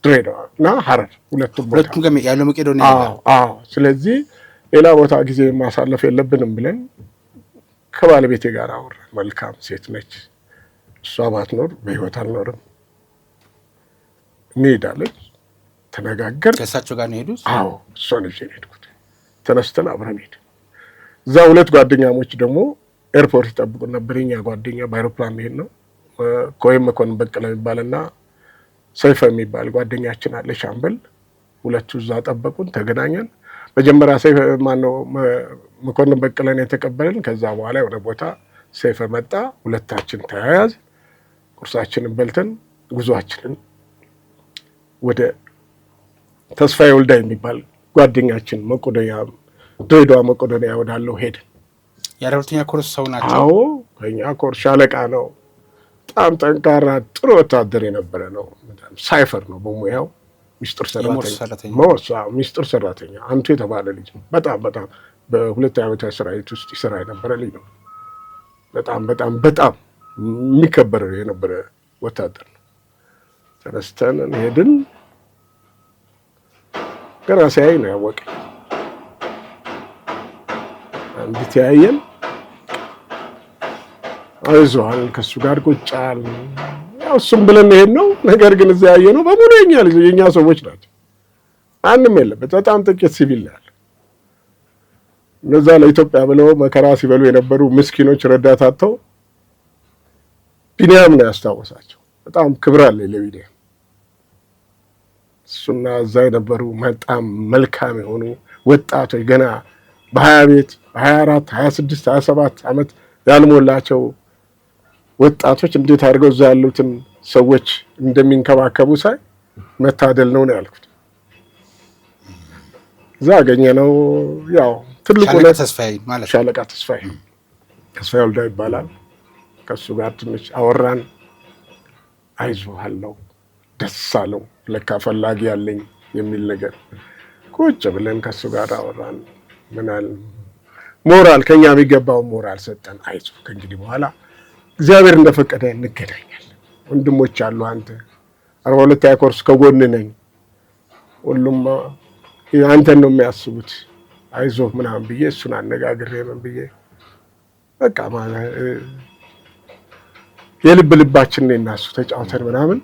ድሬዳዋ እና ሐረር ሁለቱም ያለው መቄዶንያ። ስለዚህ ሌላ ቦታ ጊዜ ማሳለፍ የለብንም ብለን ከባለቤቴ ጋር አወራን። መልካም ሴት ነች፣ እሷ ባትኖር በህይወት አልኖርም፣ እንሄዳለች። ተነጋገር። ከእሳቸው ጋር ነው የሄዱት? አዎ፣ እሷን ይዤ ነው የሄድኩት። ተነስተን አብረን ሄድን። እዛ ሁለት ጓደኛሞች ደግሞ ኤርፖርት ይጠብቁን ነበር። የኛ ጓደኛ በአይሮፕላን መሄድ ነው። ኮይም መኮንን በቀለ የሚባልና ሰይፈ የሚባል ጓደኛችን አለ ሻምበል። ሁለቱ እዛ ጠበቁን፣ ተገናኘን። መጀመሪያ ሰይፈ ማነው መኮንን በቀለን የተቀበልን። ከዛ በኋላ የሆነ ቦታ ሰይፈ መጣ፣ ሁለታችን ተያያዝ፣ ቁርሳችንን በልተን ጉዟችንን ወደ ተስፋዬ ወልዳ የሚባል ጓደኛችን መቄዶንያ ድሬዳዋ መቄዶንያ ወዳለው ሄድን። የ12ኛ ኮርስ ሰው ናቸው? አዎ ከኛ ኮርስ ሻለቃ ነው። በጣም ጠንካራ ጥሩ ወታደር የነበረ ነው። ሳይፈር ነው በሙያው ሚስጥር ሰራተኛ አንቱ የተባለ ልጅ ነው። በጣም በሁለት ዓመታዊ ሰራዊት ውስጥ ይሰራ የነበረ ልጅ ነው። በጣም የሚከበር የነበረ ወታደር ነው። ተነስተን ሄድን። ገና ሲያይ ነው ያወቀኝ። እንድትያየን አይዞሃል ከሱ ጋር ቁጫል ያው እሱም ብለን ይሄን ነው። ነገር ግን እዚያ ያየነው በሙሉ የኛ ሰዎች ናቸው። አንድም የለበት። በጣም ጥቂት ሲቪል ያለ እነዛ ለኢትዮጵያ ብለው መከራ ሲበሉ የነበሩ ምስኪኖች ረዳታቸው ቢኒያም ነው ያስታወሳቸው። በጣም ክብር አለ ለቢኒያም። እሱና እዛ የነበሩ በጣም መልካም የሆኑ ወጣቶች ገና በ20 ቤት 24 26 27 ዓመት ያልሞላቸው ወጣቶች እንዴት አድርገው እዛ ያሉትን ሰዎች እንደሚንከባከቡ ሳይ መታደል ነው ያልኩት። እዛ አገኘነው። ያው ትልቁ ሻለቃ ተስፋዬ ወልዳ ይባላል። ከሱ ጋር ትንሽ አወራን። አይዞህ አለው። ደስ አለው። ለካ ፈላጊ ያለኝ የሚል ነገር ቁጭ ብለን ከሱ ጋር አወራን። ምናል ሞራል ከኛ የሚገባው ሞራል ሰጠን። አይዞህ ከእንግዲህ በኋላ እግዚአብሔር እንደፈቀደ እንገናኛለን። ወንድሞች አሉ። አንተ 42ኛ ኮርስ ከጎን ነኝ። ሁሉም አንተን ነው የሚያስቡት። አይዞህ ምናምን ብዬ እሱን አነጋግሬ ምን ብዬ በቃ ማለት የልብ ልባችን ነው እና እሱ ተጫውተን ምናምን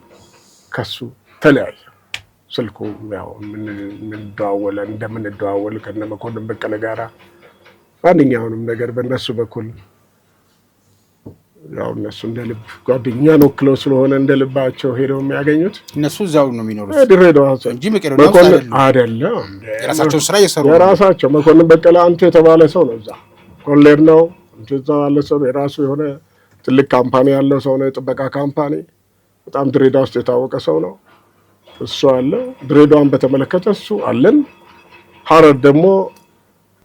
ከሱ ተለያየ። ስልኩ ያው እንደምንደዋወል ከነ መኮንን በቀለ ጋራ ማንኛውንም ነገር በእነሱ በኩል ያው እነሱ እንደ ልብ ጓደኛን ወክለው ስለሆነ እንደ ልባቸው ሄደው የሚያገኙት እነሱ እዛው ነው የሚኖሩት ድሬዳዋ እንጂ መቄዶንያ አይደለም። የራሳቸው ስራ እየሰሩ የራሳቸው መኮንን በቀለ አንቱ የተባለ ሰው ነው። እዛ ኮሌር ነው አንቱ እዛው ያለ ሰው የራሱ የሆነ ትልቅ ካምፓኒ ያለው ሰው ነው። የጥበቃ ካምፓኒ በጣም ድሬዳዋ ውስጥ የታወቀ ሰው ነው። እሱ አለ። ድሬዳዋን በተመለከተ እሱ አለን። ሀረር ደግሞ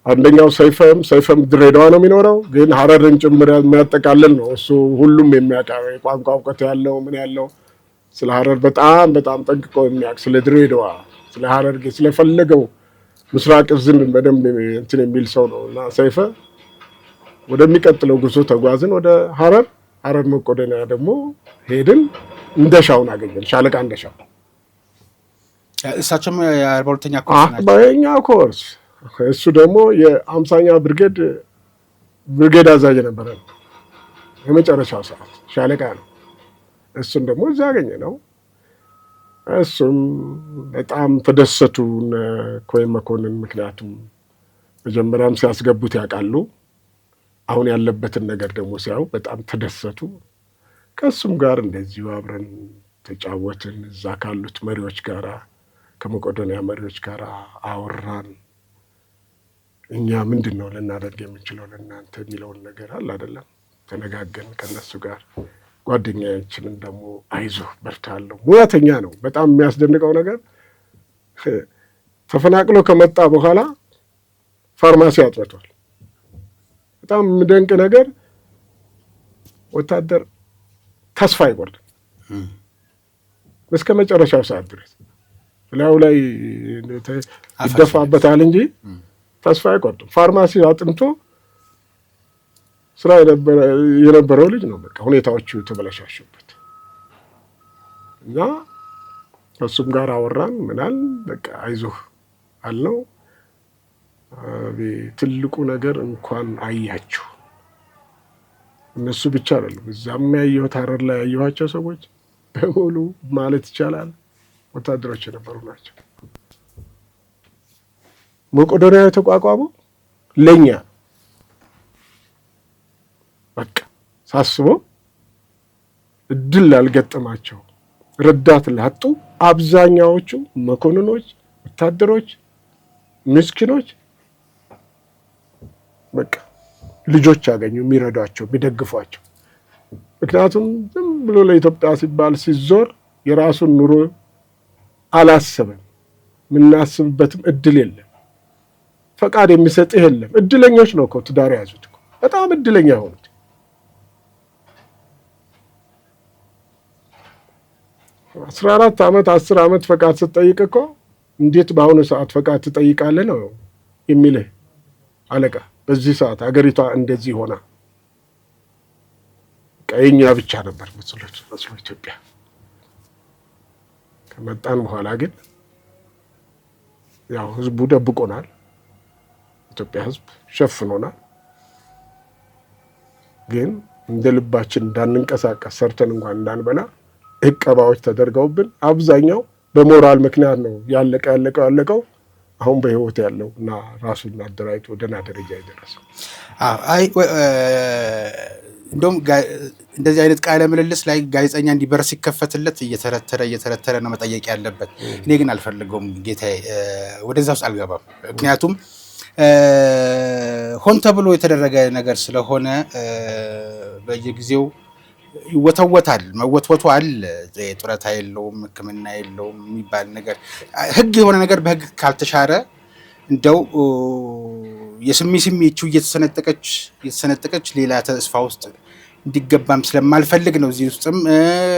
አንደኛው ሰይፈም ድሬዳዋ ነው የሚኖረው፣ ግን ሀረርን ጭምር የሚያጠቃልል ነው። እሱ ሁሉም የሚያውቀው የቋንቋ እውቀት ያለው ምን ያለው ስለ ሀረር በጣም ጠንቅቆ የሚያውቅ ስለ ድሬዳዋ፣ ስለ ሀረር ስለፈለገው ምስራቅ እዝን በደንብ እንትን የሚል ሰው ነው እና ሰይፈ ወደሚቀጥለው ጉዞ ተጓዝን ወደ ሀረር መቄዶንያ ደግሞ ሄድን። እንደሻውን አገኘን። ሻለቃ እንደሻው እሳቸውም የ42ኛ ኮርስ ናቸው። በእኛ ኮርስ እሱ ደግሞ የ50ኛ ብርጌድ አዛዥ ነበረ ነው። የመጨረሻው ሰዓት ሻለቃ ነው። እሱን ደግሞ እዛ አገኘ ነው። እሱም በጣም ተደሰቱ ኮይም መኮንን። ምክንያቱም መጀመሪያም ሲያስገቡት ያውቃሉ። አሁን ያለበትን ነገር ደግሞ ሲያዩ በጣም ተደሰቱ። ከእሱም ጋር እንደዚሁ አብረን ተጫወትን። እዛ ካሉት መሪዎች ጋራ ከመቄዶንያ መሪዎች ጋር አወራን። እኛ ምንድን ነው ልናደርግ የምንችለው ለእናንተ የሚለውን ነገር አለ አይደለም። ተነጋገን ከነሱ ጋር። ጓደኛችንን ደግሞ አይዞህ በርታለሁ። ሙያተኛ ነው። በጣም የሚያስደንቀው ነገር ተፈናቅሎ ከመጣ በኋላ ፋርማሲ አጥርቷል። በጣም የሚደንቅ ነገር ወታደር ተስፋ አይቆርጥም እስከ መጨረሻው ሰዓት ድረስ። ላዩ ላይ ይደፋበታል እንጂ ተስፋ አይቆርጥም። ፋርማሲ አጥንቶ ስራ የነበረው ልጅ ነው። በቃ ሁኔታዎቹ ተበላሻሹበት እና እሱም ጋር አወራን። ምናል በቃ አይዞህ አልነው። ትልቁ ነገር እንኳን አያችሁ እነሱ ብቻ አይደሉም። እዛም ያየሁት ሀረር ላይ ያየኋቸው ሰዎች በሙሉ ማለት ይቻላል ወታደሮች የነበሩ ናቸው። መቄዶንያ የተቋቋመው ለኛ በቃ ሳስበው እድል ላልገጠማቸው ረዳት ላጡ አብዛኛዎቹ መኮንኖች፣ ወታደሮች፣ ምስኪኖች በቃ ልጆች ያገኙ የሚረዷቸው የሚደግፏቸው። ምክንያቱም ዝም ብሎ ለኢትዮጵያ ሲባል ሲዞር የራሱን ኑሮ አላሰበም። የምናስብበትም እድል የለም። ፈቃድ የሚሰጥህ የለም። እድለኞች ነው እኮ ትዳር ያዙት እኮ በጣም እድለኛ ሆኑት። አስራ 14 ዓመት 10 ዓመት ፈቃድ ስትጠይቅ እኮ እንዴት በአሁኑ ሰዓት ፈቃድ ትጠይቃለህ ነው የሚልህ አለቃ። በዚህ ሰዓት አገሪቷ እንደዚህ ሆና ቀይኛ ብቻ ነበር መስሎ ኢትዮጵያ። ከመጣን በኋላ ግን ያው ህዝቡ ደብቆናል። ኢትዮጵያ ህዝብ ሸፍኖናል። ግን እንደ ልባችን እንዳንንቀሳቀስ ሰርተን እንኳን እንዳንበላ እቀባዎች ተደርገውብን አብዛኛው በሞራል ምክንያት ነው ያለቀው አሁን በህይወት ያለው እና ራሱን አደራጅቶ ደህና ደረጃ የደረሰው። እንደውም እንደዚህ አይነት ቃለ ምልልስ ላይ ጋዜጠኛ እንዲበር ሲከፈትለት እየተረተረ ነው መጠየቅ ያለበት። እኔ ግን አልፈልገውም ጌታዬ፣ ወደዛ ውስጥ አልገባም። ምክንያቱም ሆን ተብሎ የተደረገ ነገር ስለሆነ በየጊዜው ይወተወታል። መወትወቱ አለ። ጡረታ የለውም፣ ሕክምና የለውም የሚባል ነገር ህግ የሆነ ነገር በህግ ካልተሻረ እንደው የስሜቹ እየተሰነጠቀች ሌላ ተስፋ ውስጥ እንዲገባም ስለማልፈልግ ነው። እዚህ ውስጥም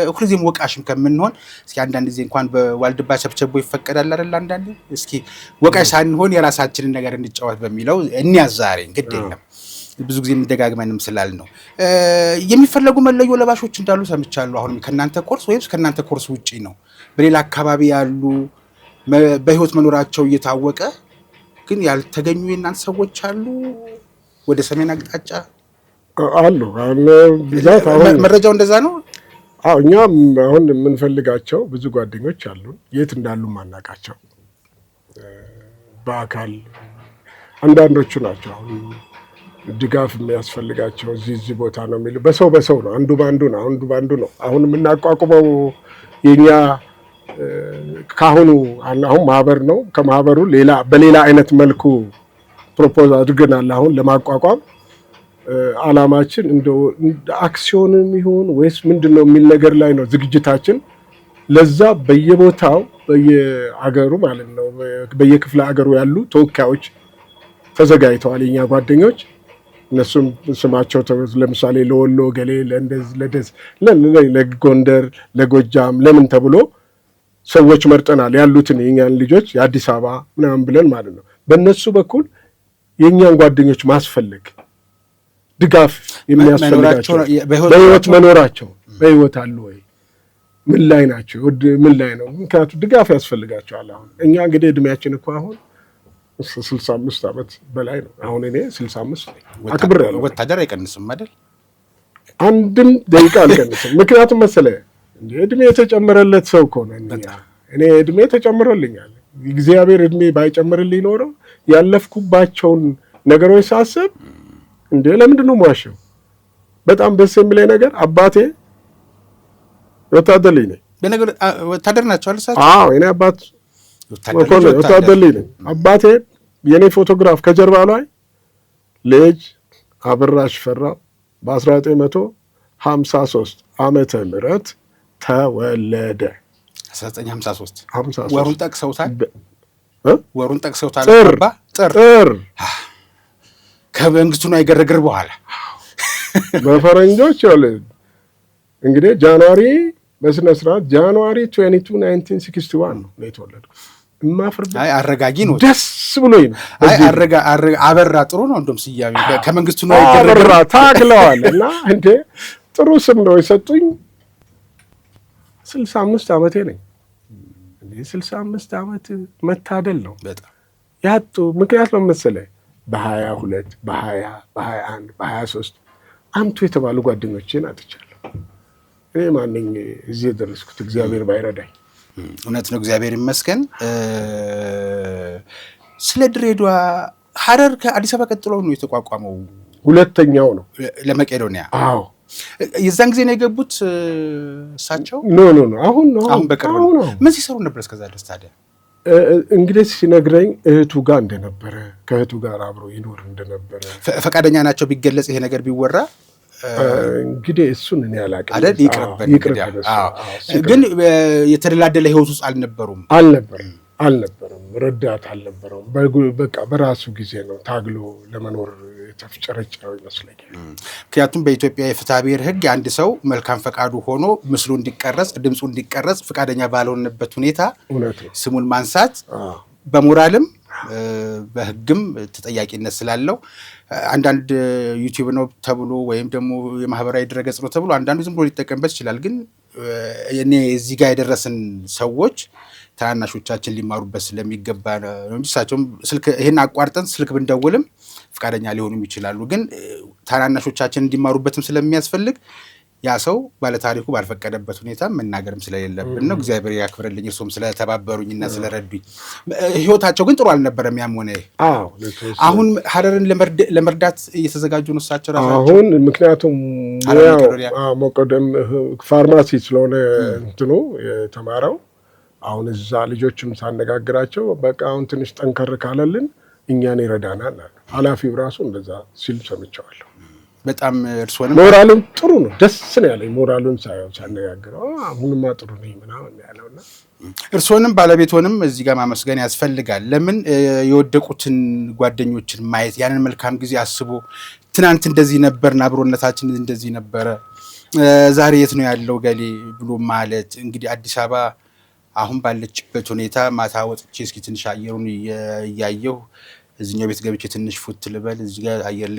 ሁልጊዜም ወቃሽም ከምንሆን እስኪ አንዳንድ ጊዜ እንኳን በዋልድባ ቸብቸቦ ይፈቀዳል አይደል? አንዳንዴ እስኪ ወቃሽ ሳንሆን የራሳችንን ነገር እንጫወት በሚለው እንያዝ ዛሬ። እንግዲህ የለም ብዙ ጊዜ እንደጋግመንም ስላል ነው። የሚፈለጉ መለዮ ለባሾች እንዳሉ ሰምቻለሁ። አሁንም ከእናንተ ኮርስ ወይም ከእናንተ ኮርስ ውጪ ነው በሌላ አካባቢ ያሉ በህይወት መኖራቸው እየታወቀ ግን ያልተገኙ የእናንተ ሰዎች አሉ ወደ ሰሜን አቅጣጫ አሉ። አሁን መረጃው እንደዛ ነው። እኛም አሁን የምንፈልጋቸው ብዙ ጓደኞች አሉን፣ የት እንዳሉ ማናቃቸው በአካል አንዳንዶቹ ናቸው። አሁን ድጋፍ የሚያስፈልጋቸው እዚህ ቦታ ነው የሚሉ በሰው ነው፣ አንዱ ባንዱ ነው። አሁን የምናቋቁመው የኛ ካሁኑ አሁን ማህበር ነው። ከማህበሩ በሌላ አይነት መልኩ ፕሮፖዝ አድርገናል አሁን ለማቋቋም። አላማችን እንደው አክሲዮንም ይሁን ወይስ ምንድነው የሚል ነገር ላይ ነው ዝግጅታችን። ለዛ በየቦታው በየአገሩ ማለት ነው በየክፍለ አገሩ ያሉ ተወካዮች ተዘጋጅተዋል፣ የኛ ጓደኞች። እነሱም ስማቸው ለምሳሌ ለወሎ ገሌ፣ ለጎንደር፣ ለጎጃም ለምን ተብሎ ሰዎች መርጠናል። ያሉትን የኛን ልጆች የአዲስ አበባ ምናምን ብለን ማለት ነው። በእነሱ በኩል የኛን ጓደኞች ማስፈለግ ድጋፍ የሚያስፈልጋቸው በህይወት መኖራቸው በህይወት አሉ ወይ ምን ላይ ናቸው ምን ላይ ነው? ምክንያቱም ድጋፍ ያስፈልጋቸዋል። አሁን እኛ እንግዲህ እድሜያችን እኮ አሁን 65 ዓመት በላይ ነው። አሁን እኔ 65 አክብሬያለሁ። ወታደር አይቀንስም አይደል? አንድም ደቂቃ አልቀንስም። ምክንያቱም መሰለህ እድሜ የተጨመረለት ሰው እኮ ነው። እኔ እድሜ ተጨምሮልኛል። እግዚአብሔር እድሜ ባይጨምርልኝ ኖረው ያለፍኩባቸውን ነገሮች ሳስብ ለምንድን ነው የምዋሸው? በጣም ደስ የሚለኝ ነገር አባቴ ወታደር ልጅ ነኝ። በነገር ወታደር ናቸው አልሳቸው? አዎ የኔ አባት ወታደር ልጅ ነኝ። አባቴ የኔ ፎቶግራፍ ከጀርባ ላይ ልጅ አበራሽ ፈራው በ1953 ዓመተ ምህረት ተወለደ። 1953 ወሩን ጠቅሰውታል። ጥር ከመንግስቱ ነው የገረግር በኋላ በፈረንጆች እንግዲህ ጃንዋሪ በስነ ስርዓት ጃንዋሪ 22 1961 ነው የተወለድኩት። አረጋጊ ነው። ደስ ብሎኝ ነው። አበራ ጥሩ ነው። እንደውም ስያሜ ከመንግስቱ ነው የገረግር አበራ ታግለዋል እና ጥሩ ስም ነው የሰጡኝ። 65 ዓመቴ ነኝ። 65 ዓመት መታደል ነው በጣም ያጡ። ምክንያት ነው መሰለህ በ22 በ20 በ21 በ23 አንቱ የተባሉ ጓደኞቼን አጥቻለሁ። እኔ ማንኝ እዚህ የደረስኩት እግዚአብሔር ባይረዳኝ። እውነት ነው፣ እግዚአብሔር ይመስገን። ስለ ድሬዳዋ ሐረር ከአዲስ አበባ ቀጥሎ ነው የተቋቋመው። ሁለተኛው ነው ለመቄዶንያ። አዎ የዛን ጊዜ ነው የገቡት እሳቸው? ኖ አሁን ነው። አሁን በቅርብ ነው። ምን ሲሰሩ ነበር እስከዛ ድረስ ታዲያ? እንግዲህ ሲነግረኝ እህቱ ጋር እንደነበረ ከእህቱ ጋር አብሮ ይኖር እንደነበረ ፈቃደኛ ናቸው ቢገለጽ ይሄ ነገር ቢወራ እንግዲህ እሱን እኔ አላውቅም አይደል? ይቅርብ። ግን የተደላደለ ህይወት ውስጥ አልነበረም። ረዳት አልነበረውም። በቃ በራሱ ጊዜ ነው ታግሎ ለመኖር የተፍጨረጨረው ይመስለኛል። ምክንያቱም በኢትዮጵያ የፍትሐ ብሔር ህግ አንድ ሰው መልካም ፈቃዱ ሆኖ ምስሉ እንዲቀረጽ ድምፁ እንዲቀረጽ ፈቃደኛ ባልሆነበት ሁኔታ ስሙን ማንሳት በሞራልም በህግም ተጠያቂነት ስላለው አንዳንድ ዩቲዩብ ነው ተብሎ ወይም ደግሞ የማህበራዊ ድረገጽ ነው ተብሎ አንዳንዱ ዝም ብሎ ሊጠቀምበት ይችላል። ግን እኔ እዚህ ጋር የደረስን ሰዎች ታናናሾቻችን ሊማሩበት ስለሚገባ ነው እንጂ እሳቸውም ስልክ ይሄን አቋርጠን ስልክ ብንደውልም ፈቃደኛ ሊሆኑም ይችላሉ። ግን ታናናሾቻችን እንዲማሩበትም ስለሚያስፈልግ ያ ሰው ባለታሪኩ ባልፈቀደበት ሁኔታ መናገርም ስለሌለብን ነው። እግዚአብሔር ያክብርልኝ እርሶም ስለተባበሩኝና ስለረዱኝ። ህይወታቸው ግን ጥሩ አልነበረም። ያም ሆነ አሁን ሀረርን ለመርዳት እየተዘጋጁ ነው እሳቸው ራሳቸው። አሁን ምክንያቱም መቆደም ፋርማሲ ስለሆነ እንትኑ የተማረው አሁን እዛ ልጆችም ሳነጋግራቸው በቃ አሁን ትንሽ ጠንከር ካለልን እኛን ይረዳናል አሉ። ኃላፊው ራሱ እንደዛ ሲል ሰምቸዋለሁ። በጣም እርስዎንም ሞራሉን ጥሩ ነው፣ ደስ ነው ያለኝ ሞራሉን ሳነጋግረው አሁንማ ጥሩ ነኝ ምናምን ያለውና እርስዎንም ባለቤቶንም እዚህ ጋር ማመስገን ያስፈልጋል። ለምን የወደቁትን ጓደኞችን ማየት ያንን መልካም ጊዜ አስቦ ትናንት እንደዚህ ነበርን፣ አብሮነታችን እንደዚህ ነበረ፣ ዛሬ የት ነው ያለው ገሌ ብሎ ማለት እንግዲህ አዲስ አበባ አሁን ባለችበት ሁኔታ ማታ ወጥቼ እስኪ ትንሽ አየሩን እያየሁ እዚህኛው ቤት ገብቼ ትንሽ ፉት ልበል እዚህ ጋር አየር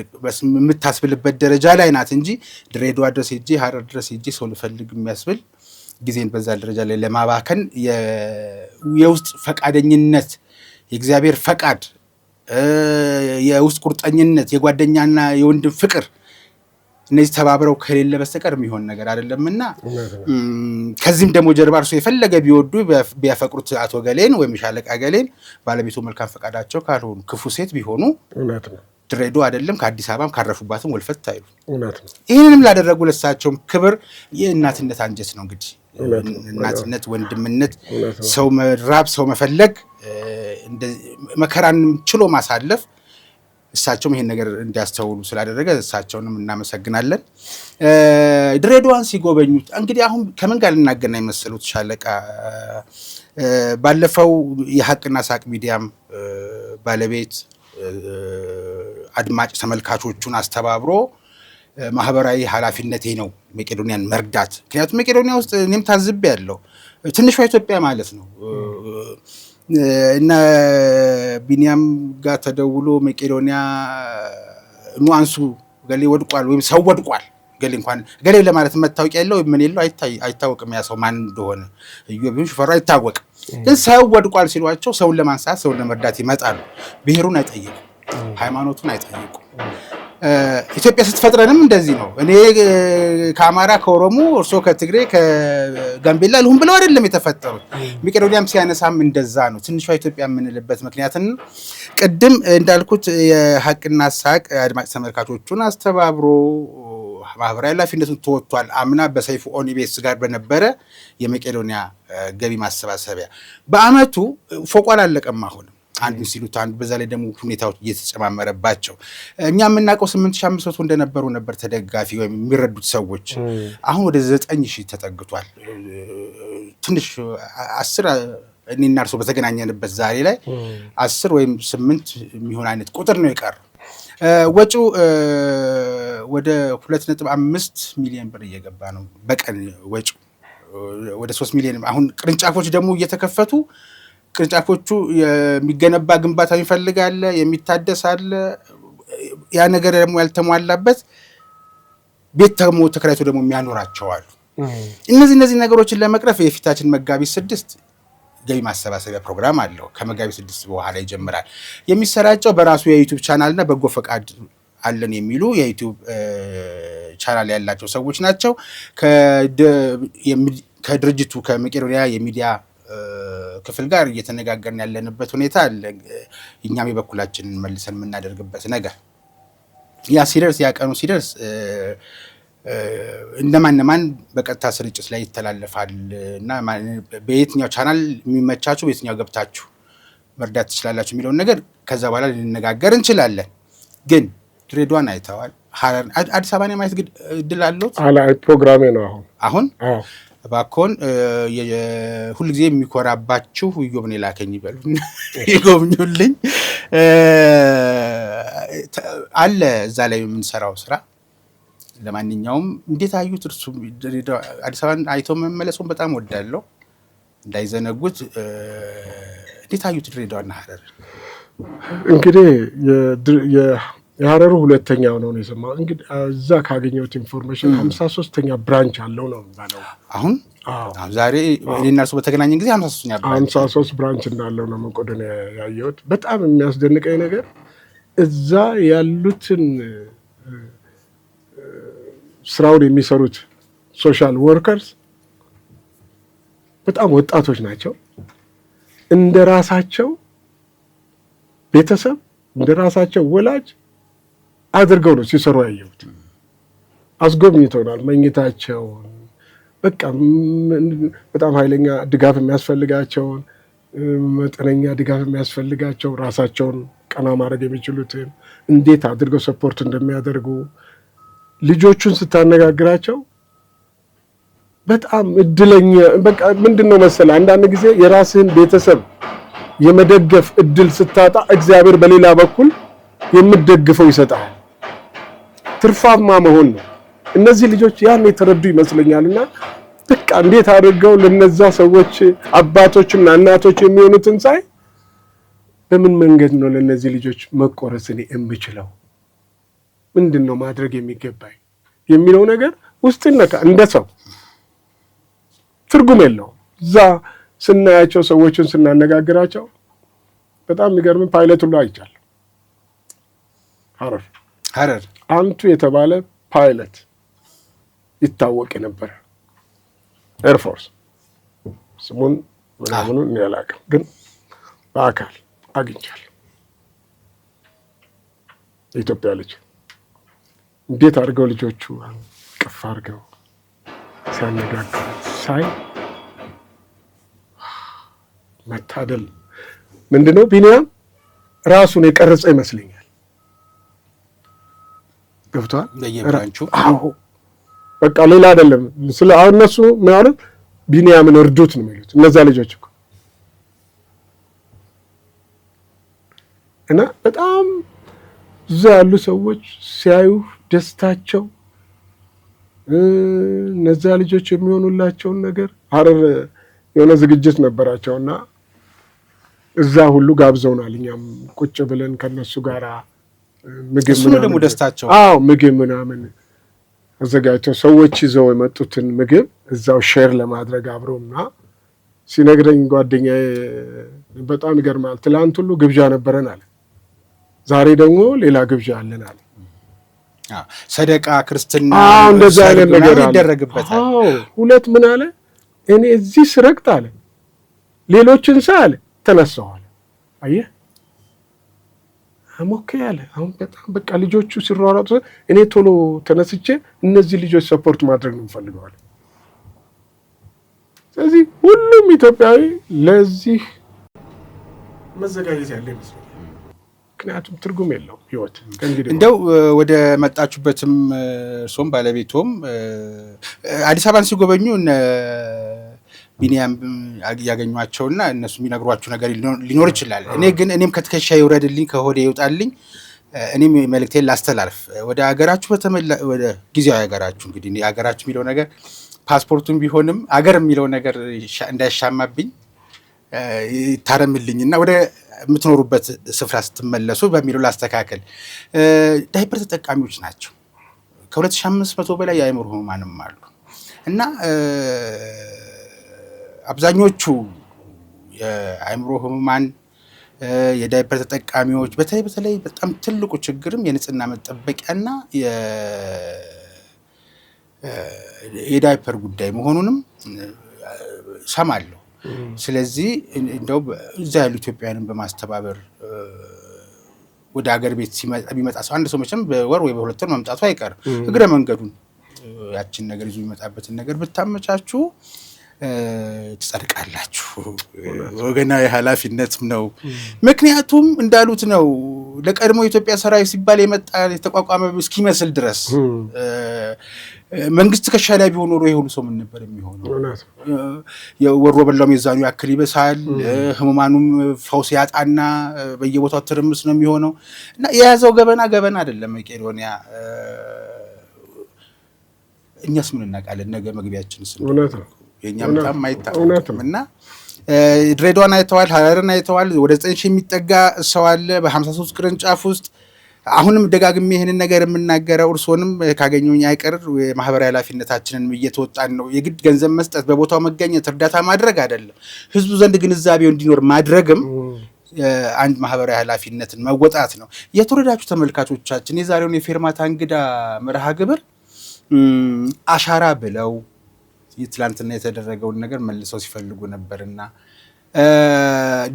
የምታስብልበት ደረጃ ላይ ናት እንጂ ድሬዳዋ ድረስ ሄጄ ሀረር ድረስ ሄጄ ሰው ልፈልግ የሚያስብል ጊዜን በዛ ደረጃ ላይ ለማባከን የውስጥ ፈቃደኝነት፣ የእግዚአብሔር ፈቃድ፣ የውስጥ ቁርጠኝነት፣ የጓደኛና የወንድም ፍቅር እነዚህ ተባብረው ከሌለ በስተቀር የሚሆን ነገር አይደለምና ከዚህም ደግሞ ጀርባ እርሶ የፈለገ ቢወዱ ቢያፈቅሩት አቶ ገሌን ወይም ሻለቃ ገሌን ባለቤቱ መልካም ፈቃዳቸው ካልሆኑ ክፉ ሴት ቢሆኑ ድሬዳዋ አይደለም ከአዲስ አበባም ካረፉባትም ወልፈት አይሉ። ይህንንም ላደረጉ ለሳቸውም ክብር የእናትነት አንጀት ነው እንግዲህ እናትነት፣ ወንድምነት፣ ሰው መራብ፣ ሰው መፈለግ፣ መከራን ችሎ ማሳለፍ እሳቸውም ይሄን ነገር እንዲያስተውሉ ስላደረገ እሳቸውንም እናመሰግናለን። ድሬዳዋን ሲጎበኙት እንግዲህ አሁን ከምን ጋር ልናገናኝ መሰሉት ሻለቃ? ባለፈው የሀቅና ሳቅ ሚዲያም ባለቤት አድማጭ ተመልካቾቹን አስተባብሮ ማህበራዊ ኃላፊነቴ ነው መቄዶንያን መርዳት። ምክንያቱም መቄዶንያ ውስጥ እኔም ታዝቤ ያለው ትንሿ ኢትዮጵያ ማለት ነው እና ቢኒያም ጋር ተደውሎ መቄዶንያ ኑአንሱ ገሌ ወድቋል ወይም ሰው ወድቋል ገሌ እንኳን ገሌ ለማለት መታወቂያ ያለው ምን የለው አይታወቅም። ያ ሰው ማን እንደሆነ ቢሆን ሽፈራ አይታወቅም። ግን ሰው ወድቋል ሲሏቸው ሰውን ለማንሳት ሰውን ለመርዳት ይመጣሉ። ብሔሩን አይጠይቁ፣ ሃይማኖቱን አይጠይቁ። ኢትዮጵያ ስትፈጥረንም እንደዚህ ነው። እኔ ከአማራ ከኦሮሞ፣ እርሶ ከትግሬ ከጋምቤላ ልሁን ብለው አይደለም የተፈጠሩት። መቄዶንያም ሲያነሳም እንደዛ ነው። ትንሿ ኢትዮጵያ የምንልበት ምክንያትን ቅድም እንዳልኩት የሀቅና ሳቅ አድማጭ ተመልካቾቹን አስተባብሮ ማህበራዊ ኃላፊነቱን ተወጥቷል። አምና በሰይፉ ኦኒቤስ ጋር በነበረ የመቄዶንያ ገቢ ማሰባሰቢያ በአመቱ ፎቋ አላለቀም። አሁንም አንዱ ሲሉት አንዱ በዛ ላይ ደግሞ ሁኔታዎች እየተጨማመረባቸው እኛ የምናውቀው 8500 እንደነበሩ ነበር ተደጋፊ ወይም የሚረዱት ሰዎች። አሁን ወደ 9000 ተጠግቷል። ትንሽ 10 እኔና እርሶ በተገናኘንበት ዛሬ ላይ 10 ወይም 8 የሚሆን አይነት ቁጥር ነው የቀረው። ወጪው ወደ 2.5 ሚሊዮን ብር እየገባ ነው በቀን ወጪው ወደ 3 ሚሊዮን። አሁን ቅርንጫፎች ደግሞ እየተከፈቱ ቅርንጫፎቹ የሚገነባ ግንባታ ይፈልጋል፣ የሚታደስ አለ። ያ ነገር ደግሞ ያልተሟላበት ቤት ደግሞ ተከራይቶ ደግሞ የሚያኖራቸው አሉ። እነዚህ ነገሮችን ለመቅረፍ የፊታችን መጋቢት 6 ገቢ ማሰባሰቢያ ፕሮግራም አለው። ከመጋቢት 6 በኋላ ይጀምራል። የሚሰራጨው በራሱ የዩቲዩብ ቻናል እና በጎ ፈቃድ አለን የሚሉ የዩቲዩብ ቻናል ያላቸው ሰዎች ናቸው። ከድርጅቱ ከመቄዶንያ የሚዲያ ክፍል ጋር እየተነጋገርን ያለንበት ሁኔታ አለ። እኛም የበኩላችንን መልሰን የምናደርግበት ነገር ያ ሲደርስ ያ ቀኑ ሲደርስ እነማን በቀጥታ ስርጭት ላይ ይተላለፋል እና በየትኛው ቻናል የሚመቻችሁ በየትኛው ገብታችሁ መርዳት ትችላላችሁ የሚለውን ነገር ከዛ በኋላ ልንነጋገር እንችላለን። ግን ድሬዳዋን አይተዋል። ሐረር፣ አዲስ አበባን የማየት እድል አለዎት? ፕሮግራሜ ነው አሁን እባክዎን ሁልጊዜ የሚኮራባችሁ ኢዮብን የላከኝ ይበሉ ይጎብኙልኝ። አለ እዛ ላይ የምንሰራው ስራ። ለማንኛውም እንዴት አዩት እርሱ? አዲስ አበባን አይተው መመለሱን በጣም ወዳለሁ፣ እንዳይዘነጉት። እንዴት አዩት ድሬዳዋና ሐረር? እንግዲህ የሐረሩ ሁለተኛው ነው የሰማው። እንግዲህ እዛ ካገኘሁት ኢንፎርሜሽን 53ኛ ብራንች አለው ነው የሚባለው። አሁን ዛሬ እኔና እርሱ በተገናኘን ጊዜ 53 ብራንች እንዳለው ነው መቄዶንያ ያየሁት። በጣም የሚያስደንቀኝ ነገር እዛ ያሉትን ስራውን የሚሰሩት ሶሻል ወርከርስ በጣም ወጣቶች ናቸው። እንደ ራሳቸው ቤተሰብ እንደ ራሳቸው ወላጅ አድርገው ነው ሲሰሩ ያየሁት። አስጎብኝተውናል። መኝታቸውን በቃ በጣም ኃይለኛ ድጋፍ የሚያስፈልጋቸውን፣ መጠነኛ ድጋፍ የሚያስፈልጋቸው ራሳቸውን ቀና ማድረግ የሚችሉትን እንዴት አድርገው ሰፖርት እንደሚያደርጉ ልጆቹን ስታነጋግራቸው በጣም እድለኛ በቃ ምንድነው መሰለህ አንዳንድ ጊዜ የራስህን ቤተሰብ የመደገፍ እድል ስታጣ እግዚአብሔር በሌላ በኩል የምትደግፈው ይሰጣል። ትርፋማ መሆን ነው። እነዚህ ልጆች ያን የተረዱ ይመስለኛልና በቃ እንዴት አድርገው ለነዛ ሰዎች አባቶችና እናቶች የሚሆኑትን ሳይ በምን መንገድ ነው ለነዚህ ልጆች መቆረስ እኔ የምችለው? ምንድነው ማድረግ የሚገባኝ የሚለው ነገር ውስጥን ነካ። እንደ ሰው ትርጉም የለውም። እዛ ስናያቸው ሰዎችን ስናነጋግራቸው በጣም የሚገርም ፓይለት ሁሉ አይቻለሁ። ሐረር አንቱ የተባለ ፓይለት ይታወቅ የነበረ ኤርፎርስ ስሙን ምናምኑን እኔ አላውቅም፣ ግን በአካል አግኝቻለሁ። የኢትዮጵያ ልጅ እንዴት አድርገው ልጆቹ ቅፍ አድርገው ሲያነጋግሩ ሳይ መታደል ምንድነው ቢኒያም ራሱን የቀረጸ ይመስለኛል። ገብቷል በየብራንቹ። አዎ በቃ ሌላ አይደለም። ስለ አሁን እነሱ ማለት ቢኒያምን እርዱት ነው የሚሉት እነዛ ልጆች እኮ እና በጣም እዛ ያሉ ሰዎች ሲያዩ ደስታቸው እነዛ ልጆች የሚሆኑላቸውን ነገር ሐረር የሆነ ዝግጅት ነበራቸውና እዛ ሁሉ ጋብዘውናል። እኛም ቁጭ ብለን ከነሱ ጋራ ምግብ ምናምን ደግሞ ደስታቸው ምግብ ምናምን አዘጋጅተው ሰዎች ይዘው የመጡትን ምግብ እዛው ሼር ለማድረግ አብረውና ሲነግረኝ ጓደኛዬ በጣም ይገርማል። ትላንት ሁሉ ግብዣ ነበረን አለ፣ ዛሬ ደግሞ ሌላ ግብዣ አለን አለ። ሰደቃ ክርስትና እንደዛ አይነት ነገር ይደረግበታል። ሁለት ምን አለ እኔ እዚህ ስረግጥ አለ ሌሎችን ሳለ ተነሳዋል። አየህ አሞከ ያለ አሁን በጣም በቃ ልጆቹ ሲሯሯጡ እኔ ቶሎ ተነስቼ እነዚህ ልጆች ሰፖርት ማድረግ ነው የምፈልገው። ስለዚህ ሁሉም ኢትዮጵያዊ ለዚህ መዘጋጀት ያለ ይመስላል። ምክንያቱም ትርጉም የለውም ህይወት። እንደው ወደ መጣችሁበትም እርሶም ባለቤቶም አዲስ አበባን ሲጎበኙ ቢኒያም ያገኟቸውና እነሱ የሚነግሯቸው ነገር ሊኖር ይችላል። እኔም ከትከሻ ይውረድልኝ ከሆዴ ይውጣልኝ። እኔም መልእክቴን ላስተላልፍ። ወደ ሀገራችሁ ወደ ጊዜያዊ ሀገራችሁ እንግዲህ ሀገራችሁ የሚለው ነገር ፓስፖርቱም ቢሆንም አገር የሚለው ነገር እንዳይሻማብኝ ይታረምልኝና ወደ የምትኖሩበት ስፍራ ስትመለሱ በሚለው ላስተካከል። ዳይፐር ተጠቃሚዎች ናቸው። ከ2500 በላይ የአእምሮ ህሙማንም አሉ እና አብዛኞቹ የአእምሮ ህሙማን የዳይፐር ተጠቃሚዎች በተለይ በጣም ትልቁ ችግርም የንጽህና መጠበቂያና የዳይፐር ጉዳይ መሆኑንም ሰማለሁ። ስለዚህ እንደው እዛ ያሉ ኢትዮጵያውያንን በማስተባበር ወደ ሀገር ቤት የሚመጣ ሰው አንድ ሰው መቼም በወር ወይ በሁለት ወር መምጣቱ አይቀርም። እግረ መንገዱን ያችን ነገር ይዞ የሚመጣበትን ነገር ብታመቻቹ ትጸድቃላችሁ። ወገናዊ ኃላፊነትም ነው። ምክንያቱም እንዳሉት ነው ለቀድሞ የኢትዮጵያ ሰራዊት ሲባል የመጣ የተቋቋመ እስኪመስል ድረስ መንግስት ትከሻ ላይ ቢሆን ኖሮ የሁሉ ሰው ምን ነበር የሚሆነው? የወሮ በላውም የዛኑ ያክል ይበሳል። ህሙማኑም ፈውስ ያጣና በየቦታው ትርምስ ነው የሚሆነው እና የያዘው ገበና አይደለም መቄዶንያ። እኛስ ምን እናውቃለን? ነገ መግቢያችን የእኛም በጣም አይታወቅም እና ድሬዳዋን አይተዋል፣ ሀረርን አይተዋል። ወደ 9,000 የሚጠጋ ሰው አለ በ53 ቅርንጫፍ ውስጥ። አሁንም ደጋግሜ ይህንን ነገር የምናገረው እርስዎንም ካገኙኝ አይቀር የማህበራዊ ኃላፊነታችንን እየተወጣን ነው። የግድ ገንዘብ መስጠት፣ በቦታው መገኘት፣ እርዳታ ማድረግ አይደለም። ህዝቡ ዘንድ ግንዛቤው እንዲኖር ማድረግም አንድ ማህበራዊ ኃላፊነትን መወጣት ነው። የተወደዳችሁ ተመልካቾቻችን የዛሬውን የፌርማታ እንግዳ መርሃ ግብር አሻራ ብለው ትላንትና የተደረገውን ነገር መልሰው ሲፈልጉ ነበርና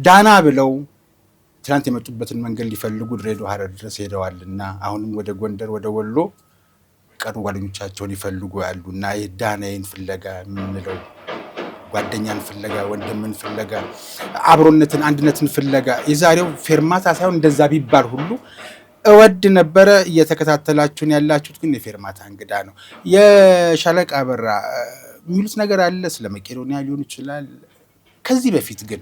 ዳና ብለው ትላንት የመጡበትን መንገድ ሊፈልጉ ድሬዳዋ ሀረር ድረስ ሄደዋልና አሁንም ወደ ጎንደር ወደ ወሎ ቀኑ ጓደኞቻቸውን ይፈልጉ ያሉና ይህ ዳናዬን ፍለጋ የምንለው ጓደኛን ፍለጋ፣ ወንድምን ፍለጋ፣ አብሮነትን አንድነትን ፍለጋ የዛሬው ፌርማታ ሳይሆን እንደዛ ቢባል ሁሉ እወድ ነበረ። እየተከታተላችሁን ያላችሁት ግን የፌርማታ እንግዳ ነው። የሻለቃ አበራ የሚሉት ነገር አለ ስለ መቄዶንያ ሊሆን ይችላል። ከዚህ በፊት ግን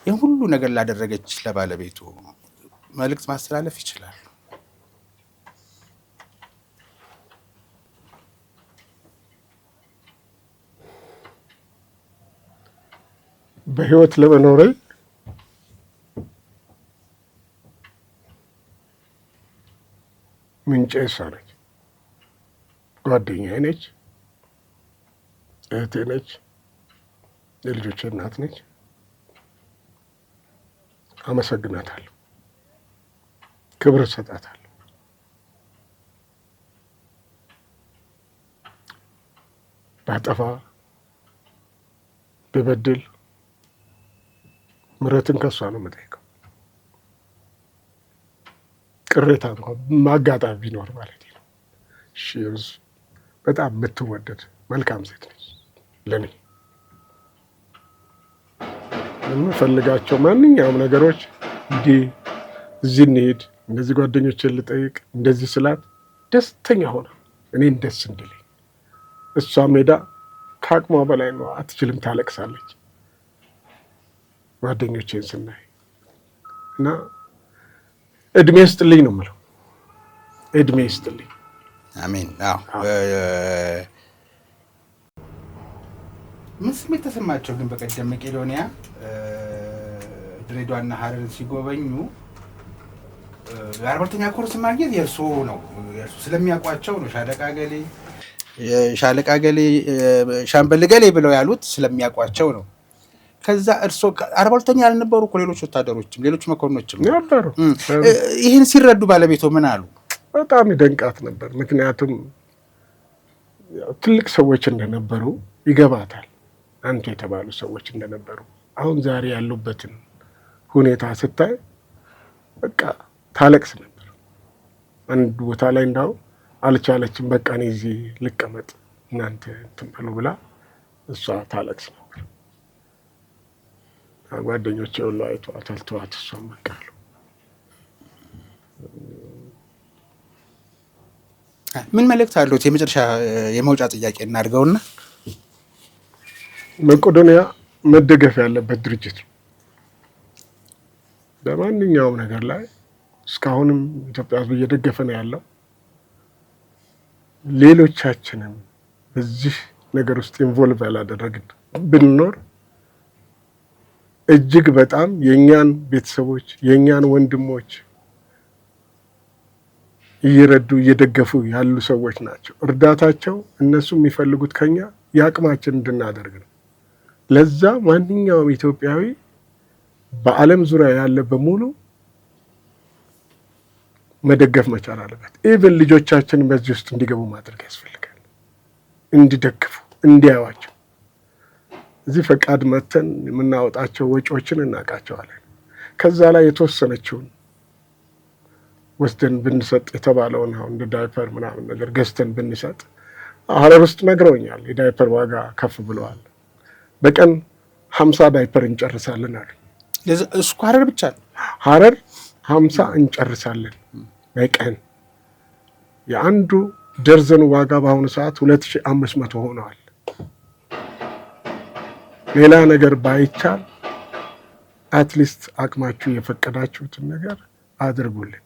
ይህ ሁሉ ነገር ላደረገች ለባለቤቱ መልእክት ማስተላለፍ ይችላል? በህይወት ለመኖሬ ምንጭ እሷ ነች። ጓደኛዬ ነች፣ እህቴ ነች፣ የልጆቼ እናት ነች። አመሰግናታለሁ፣ ክብር እሰጣታለሁ። ባጠፋ ብበድል ምሕረትን ከሷ ነው የምጠይቀው። ቅሬታ እንኳን ማጋጣሚ ቢኖር ማለት ነው። እሺ፣ በጣም የምትወደድ መልካም ሴት ነች ለኔ። የምፈልጋቸው ማንኛውም ነገሮች እንዲህ እዚህ እንሄድ፣ እንደዚህ ጓደኞችን ልጠይቅ፣ እንደዚህ ስላት ደስተኛ ሆነ እኔን ደስ እንድልኝ። እሷ ሜዳ ከአቅሟ በላይ ነው፣ አትችልም፣ ታለቅሳለች ጓደኞቼን ስናይ እና እድሜ ይስጥልኝ ነው የምለው። እድሜ ይስጥልኝ። አሜን። ምን ስሜት ተሰማቸው ግን በቀደም መቄዶንያ ድሬዳዋና ሀረር ሲጎበኙ የ42ኛ ኮርስ ማግኘት የእርሶ ነው፣ የእርሶ ስለሚያውቋቸው ነው። ሻለቃ ገሌ ሻምበል ገሌ ብለው ያሉት ስለሚያውቋቸው ነው። ከዛ እርሶ 42ኛ ያልነበሩ እኮ ሌሎች ወታደሮችም ሌሎች መኮንኖችም ነበሩ። ይህን ሲረዱ ባለቤቶ ምን አሉ? በጣም ይደንቃት ነበር። ምክንያቱም ትልቅ ሰዎች እንደነበሩ ይገባታል። አንቱ የተባሉ ሰዎች እንደነበሩ አሁን ዛሬ ያሉበትን ሁኔታ ስታይ በቃ ታለቅስ ነበር። አንድ ቦታ ላይ እንዳው አልቻለችም። በቃ እኔ እዚህ ልቀመጥ እናንተ እንትን በሉ ብላ እሷ ታለቅስ ነበር። ጓደኞቼ ሁሉ አይተዋታል። ተዋት እሷን በቃ አሉ። ምን መልእክት አሉት? የመጨረሻ የመውጫ ጥያቄ እናድርገውና መቄዶንያ መደገፍ ያለበት ድርጅት ነው። በማንኛውም ነገር ላይ እስካሁንም ኢትዮጵያ ሕዝብ እየደገፈ ነው ያለው። ሌሎቻችንም በዚህ ነገር ውስጥ ኢንቮልቭ ያላደረግን ብንኖር እጅግ በጣም የኛን ቤተሰቦች የኛን ወንድሞች እየረዱ እየደገፉ ያሉ ሰዎች ናቸው። እርዳታቸው እነሱ የሚፈልጉት ከኛ የአቅማችን እንድናደርግ ነው። ለዛ ማንኛውም ኢትዮጵያዊ በዓለም ዙሪያ ያለ በሙሉ መደገፍ መቻል አለበት። ኢቭን ልጆቻችን በዚህ ውስጥ እንዲገቡ ማድረግ ያስፈልጋል። እንዲደግፉ፣ እንዲያዩዋቸው። እዚህ ፈቃድ መተን የምናወጣቸው ወጪዎችን እናውቃቸዋለን። ከዛ ላይ የተወሰነችውን ወስደን ብንሰጥ የተባለውን አሁን እንደ ዳይፐር ምናምን ነገር ገዝተን ብንሰጥ ሀረር ውስጥ ነግረውኛል። የዳይፐር ዋጋ ከፍ ብለዋል። በቀን 50 ዳይፐር እንጨርሳለን አሉ። እሱ ሀረር ብቻ ነው። ሀረር 50 እንጨርሳለን በቀን። የአንዱ ደርዘን ዋጋ በአሁኑ ሰዓት 2500 ሆነዋል። ሌላ ነገር ባይቻል አትሊስት አቅማችሁ የፈቀዳችሁትን ነገር አድርጉልን።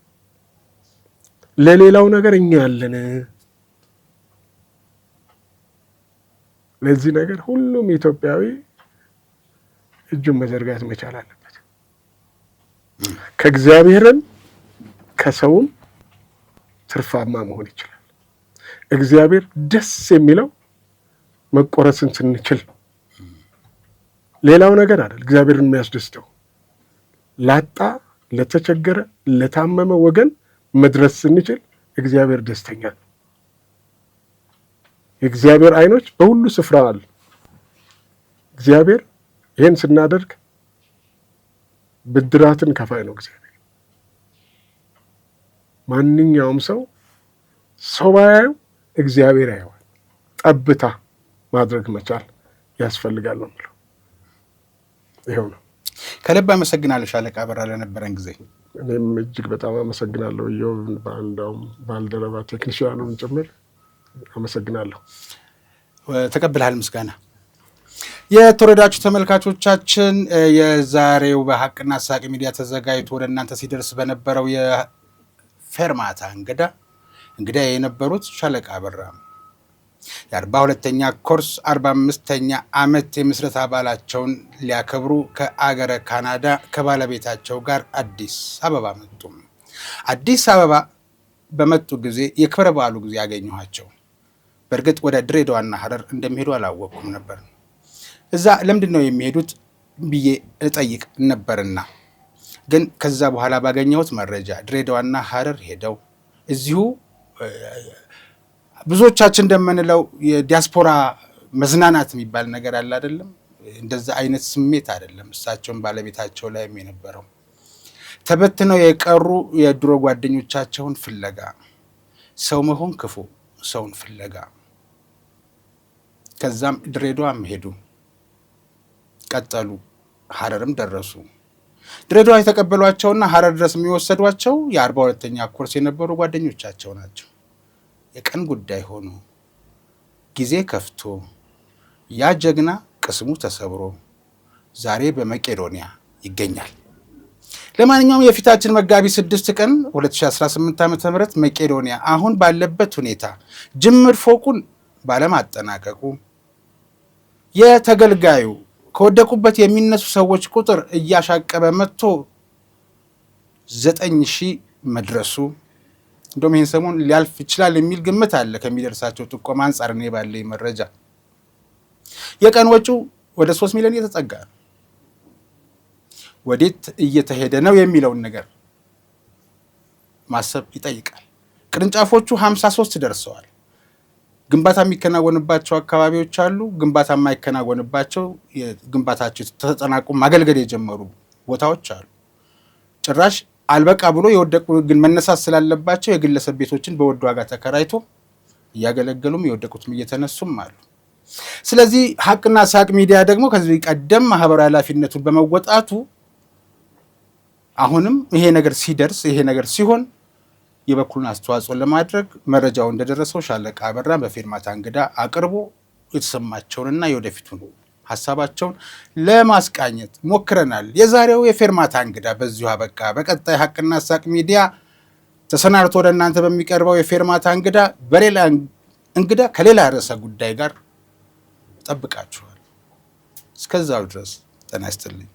ለሌላው ነገር እኛ ያለን። ለዚህ ነገር ሁሉም ኢትዮጵያዊ እጁን መዘርጋት መቻል አለበት። ከእግዚአብሔርም ከሰውም ትርፋማ መሆን ይችላል። እግዚአብሔር ደስ የሚለው መቆረስን ስንችል፣ ሌላው ነገር አይደል እግዚአብሔርን የሚያስደስተው። ላጣ፣ ለተቸገረ፣ ለታመመ ወገን መድረስ ስንችል እግዚአብሔር ደስተኛ ነው። የእግዚአብሔር ዓይኖች በሁሉ ስፍራ አሉ። እግዚአብሔር ይህን ስናደርግ ብድራትን ከፋይ ነው እግዚአብሔር። ማንኛውም ሰው ባያዩ እግዚአብሔር ያየዋል። ጠብታ ማድረግ መቻል ያስፈልጋል ነው የምለው። ይኸው ነው። ከልብ አመሰግናለሁ ሻለቃ አበራ ለነበረን ጊዜ። እኔም እጅግ በጣም አመሰግናለሁ። እንደውም ባልደረባ ቴክኒሽያኑን ጭምር አመሰግናለሁ። ተቀብለሃል ምስጋና። የተወደዳችሁ ተመልካቾቻችን የዛሬው በሀቅና ሳቅ ሚዲያ ተዘጋጅቶ ወደ እናንተ ሲደርስ በነበረው የፌርማታ እንግዳ የነበሩት ሻለቃ አበራ የ42ኛ ኮርስ 45ኛ ዓመት የምስረታ በዓላቸውን ሊያከብሩ ከአገረ ካናዳ ከባለቤታቸው ጋር አዲስ አበባ መጡ። አዲስ አበባ በመጡ ጊዜ የክብረ በዓሉ ጊዜ ያገኘኋቸው። በእርግጥ ወደ ድሬዳዋና ሀረር እንደሚሄዱ አላወቅኩም ነበር። እዛ ለምንድን ነው የሚሄዱት ብዬ እጠይቅ ነበርና ግን ከዛ በኋላ ባገኘሁት መረጃ ድሬዳዋና ሀረር ሄደው እዚሁ ብዙዎቻችን እንደምንለው የዲያስፖራ መዝናናት የሚባል ነገር አለ አይደለም? እንደዛ አይነት ስሜት አይደለም እሳቸውን ባለቤታቸው ላይም የነበረው። ተበትነው የቀሩ የድሮ ጓደኞቻቸውን ፍለጋ፣ ሰው መሆን ክፉ ሰውን ፍለጋ። ከዛም ድሬዳዋም ሄዱ፣ ቀጠሉ፣ ሀረርም ደረሱ። ድሬዳዋ የተቀበሏቸውና ሀረር ድረስ የሚወሰዷቸው የ42ኛ ኮርስ የነበሩ ጓደኞቻቸው ናቸው። የቀን ጉዳይ ሆኖ ጊዜ ከፍቶ ያ ጀግና ቅስሙ ተሰብሮ ዛሬ በመቄዶንያ ይገኛል። ለማንኛውም የፊታችን መጋቢት 6 ቀን 2018 ዓ.ም መቄዶንያ አሁን ባለበት ሁኔታ ጅምር ፎቁን ባለማጠናቀቁ የተገልጋዩ ከወደቁበት የሚነሱ ሰዎች ቁጥር እያሻቀበ መጥቶ 9000 መድረሱ እንደውም ይህን ሰሞን ሊያልፍ ይችላል የሚል ግምት አለ ከሚደርሳቸው ጥቆማ አንጻር። እኔ ባለኝ መረጃ የቀን ወጪው ወደ 3 ሚሊዮን እየተጠጋ ነው። ወዴት እየተሄደ ነው የሚለውን ነገር ማሰብ ይጠይቃል። ቅርንጫፎቹ 53 ደርሰዋል። ግንባታ የሚከናወንባቸው አካባቢዎች አሉ። ግንባታ የማይከናወንባቸው ግንባታቸው ተጠናቆ ማገልገል የጀመሩ ቦታዎች አሉ። ጭራሽ አልበቃ ብሎ የወደቁ ግን መነሳት ስላለባቸው የግለሰብ ቤቶችን በውድ ዋጋ ተከራይቶ እያገለገሉም የወደቁትም እየተነሱም አሉ። ስለዚህ ሀቅና ሳቅ ሚዲያ ደግሞ ከዚህ ቀደም ማህበራዊ ኃላፊነቱን በመወጣቱ አሁንም ይሄ ነገር ሲደርስ ይሄ ነገር ሲሆን የበኩሉን አስተዋጽኦ ለማድረግ መረጃው እንደደረሰው ሻለቃ አበራ በፌርማታ እንግዳ አቅርቦ የተሰማቸውንና የወደፊቱን ሀሳባቸውን ለማስቃኘት ሞክረናል። የዛሬው የፌርማታ እንግዳ በዚሁ አበቃ። በቀጣይ ሀቅና ሳቅ ሚዲያ ተሰናድቶ ወደ እናንተ በሚቀርበው የፌርማታ እንግዳ በሌላ እንግዳ ከሌላ ርዕሰ ጉዳይ ጋር ጠብቃችኋል። እስከዛው ድረስ ጤና ይስጥልኝ።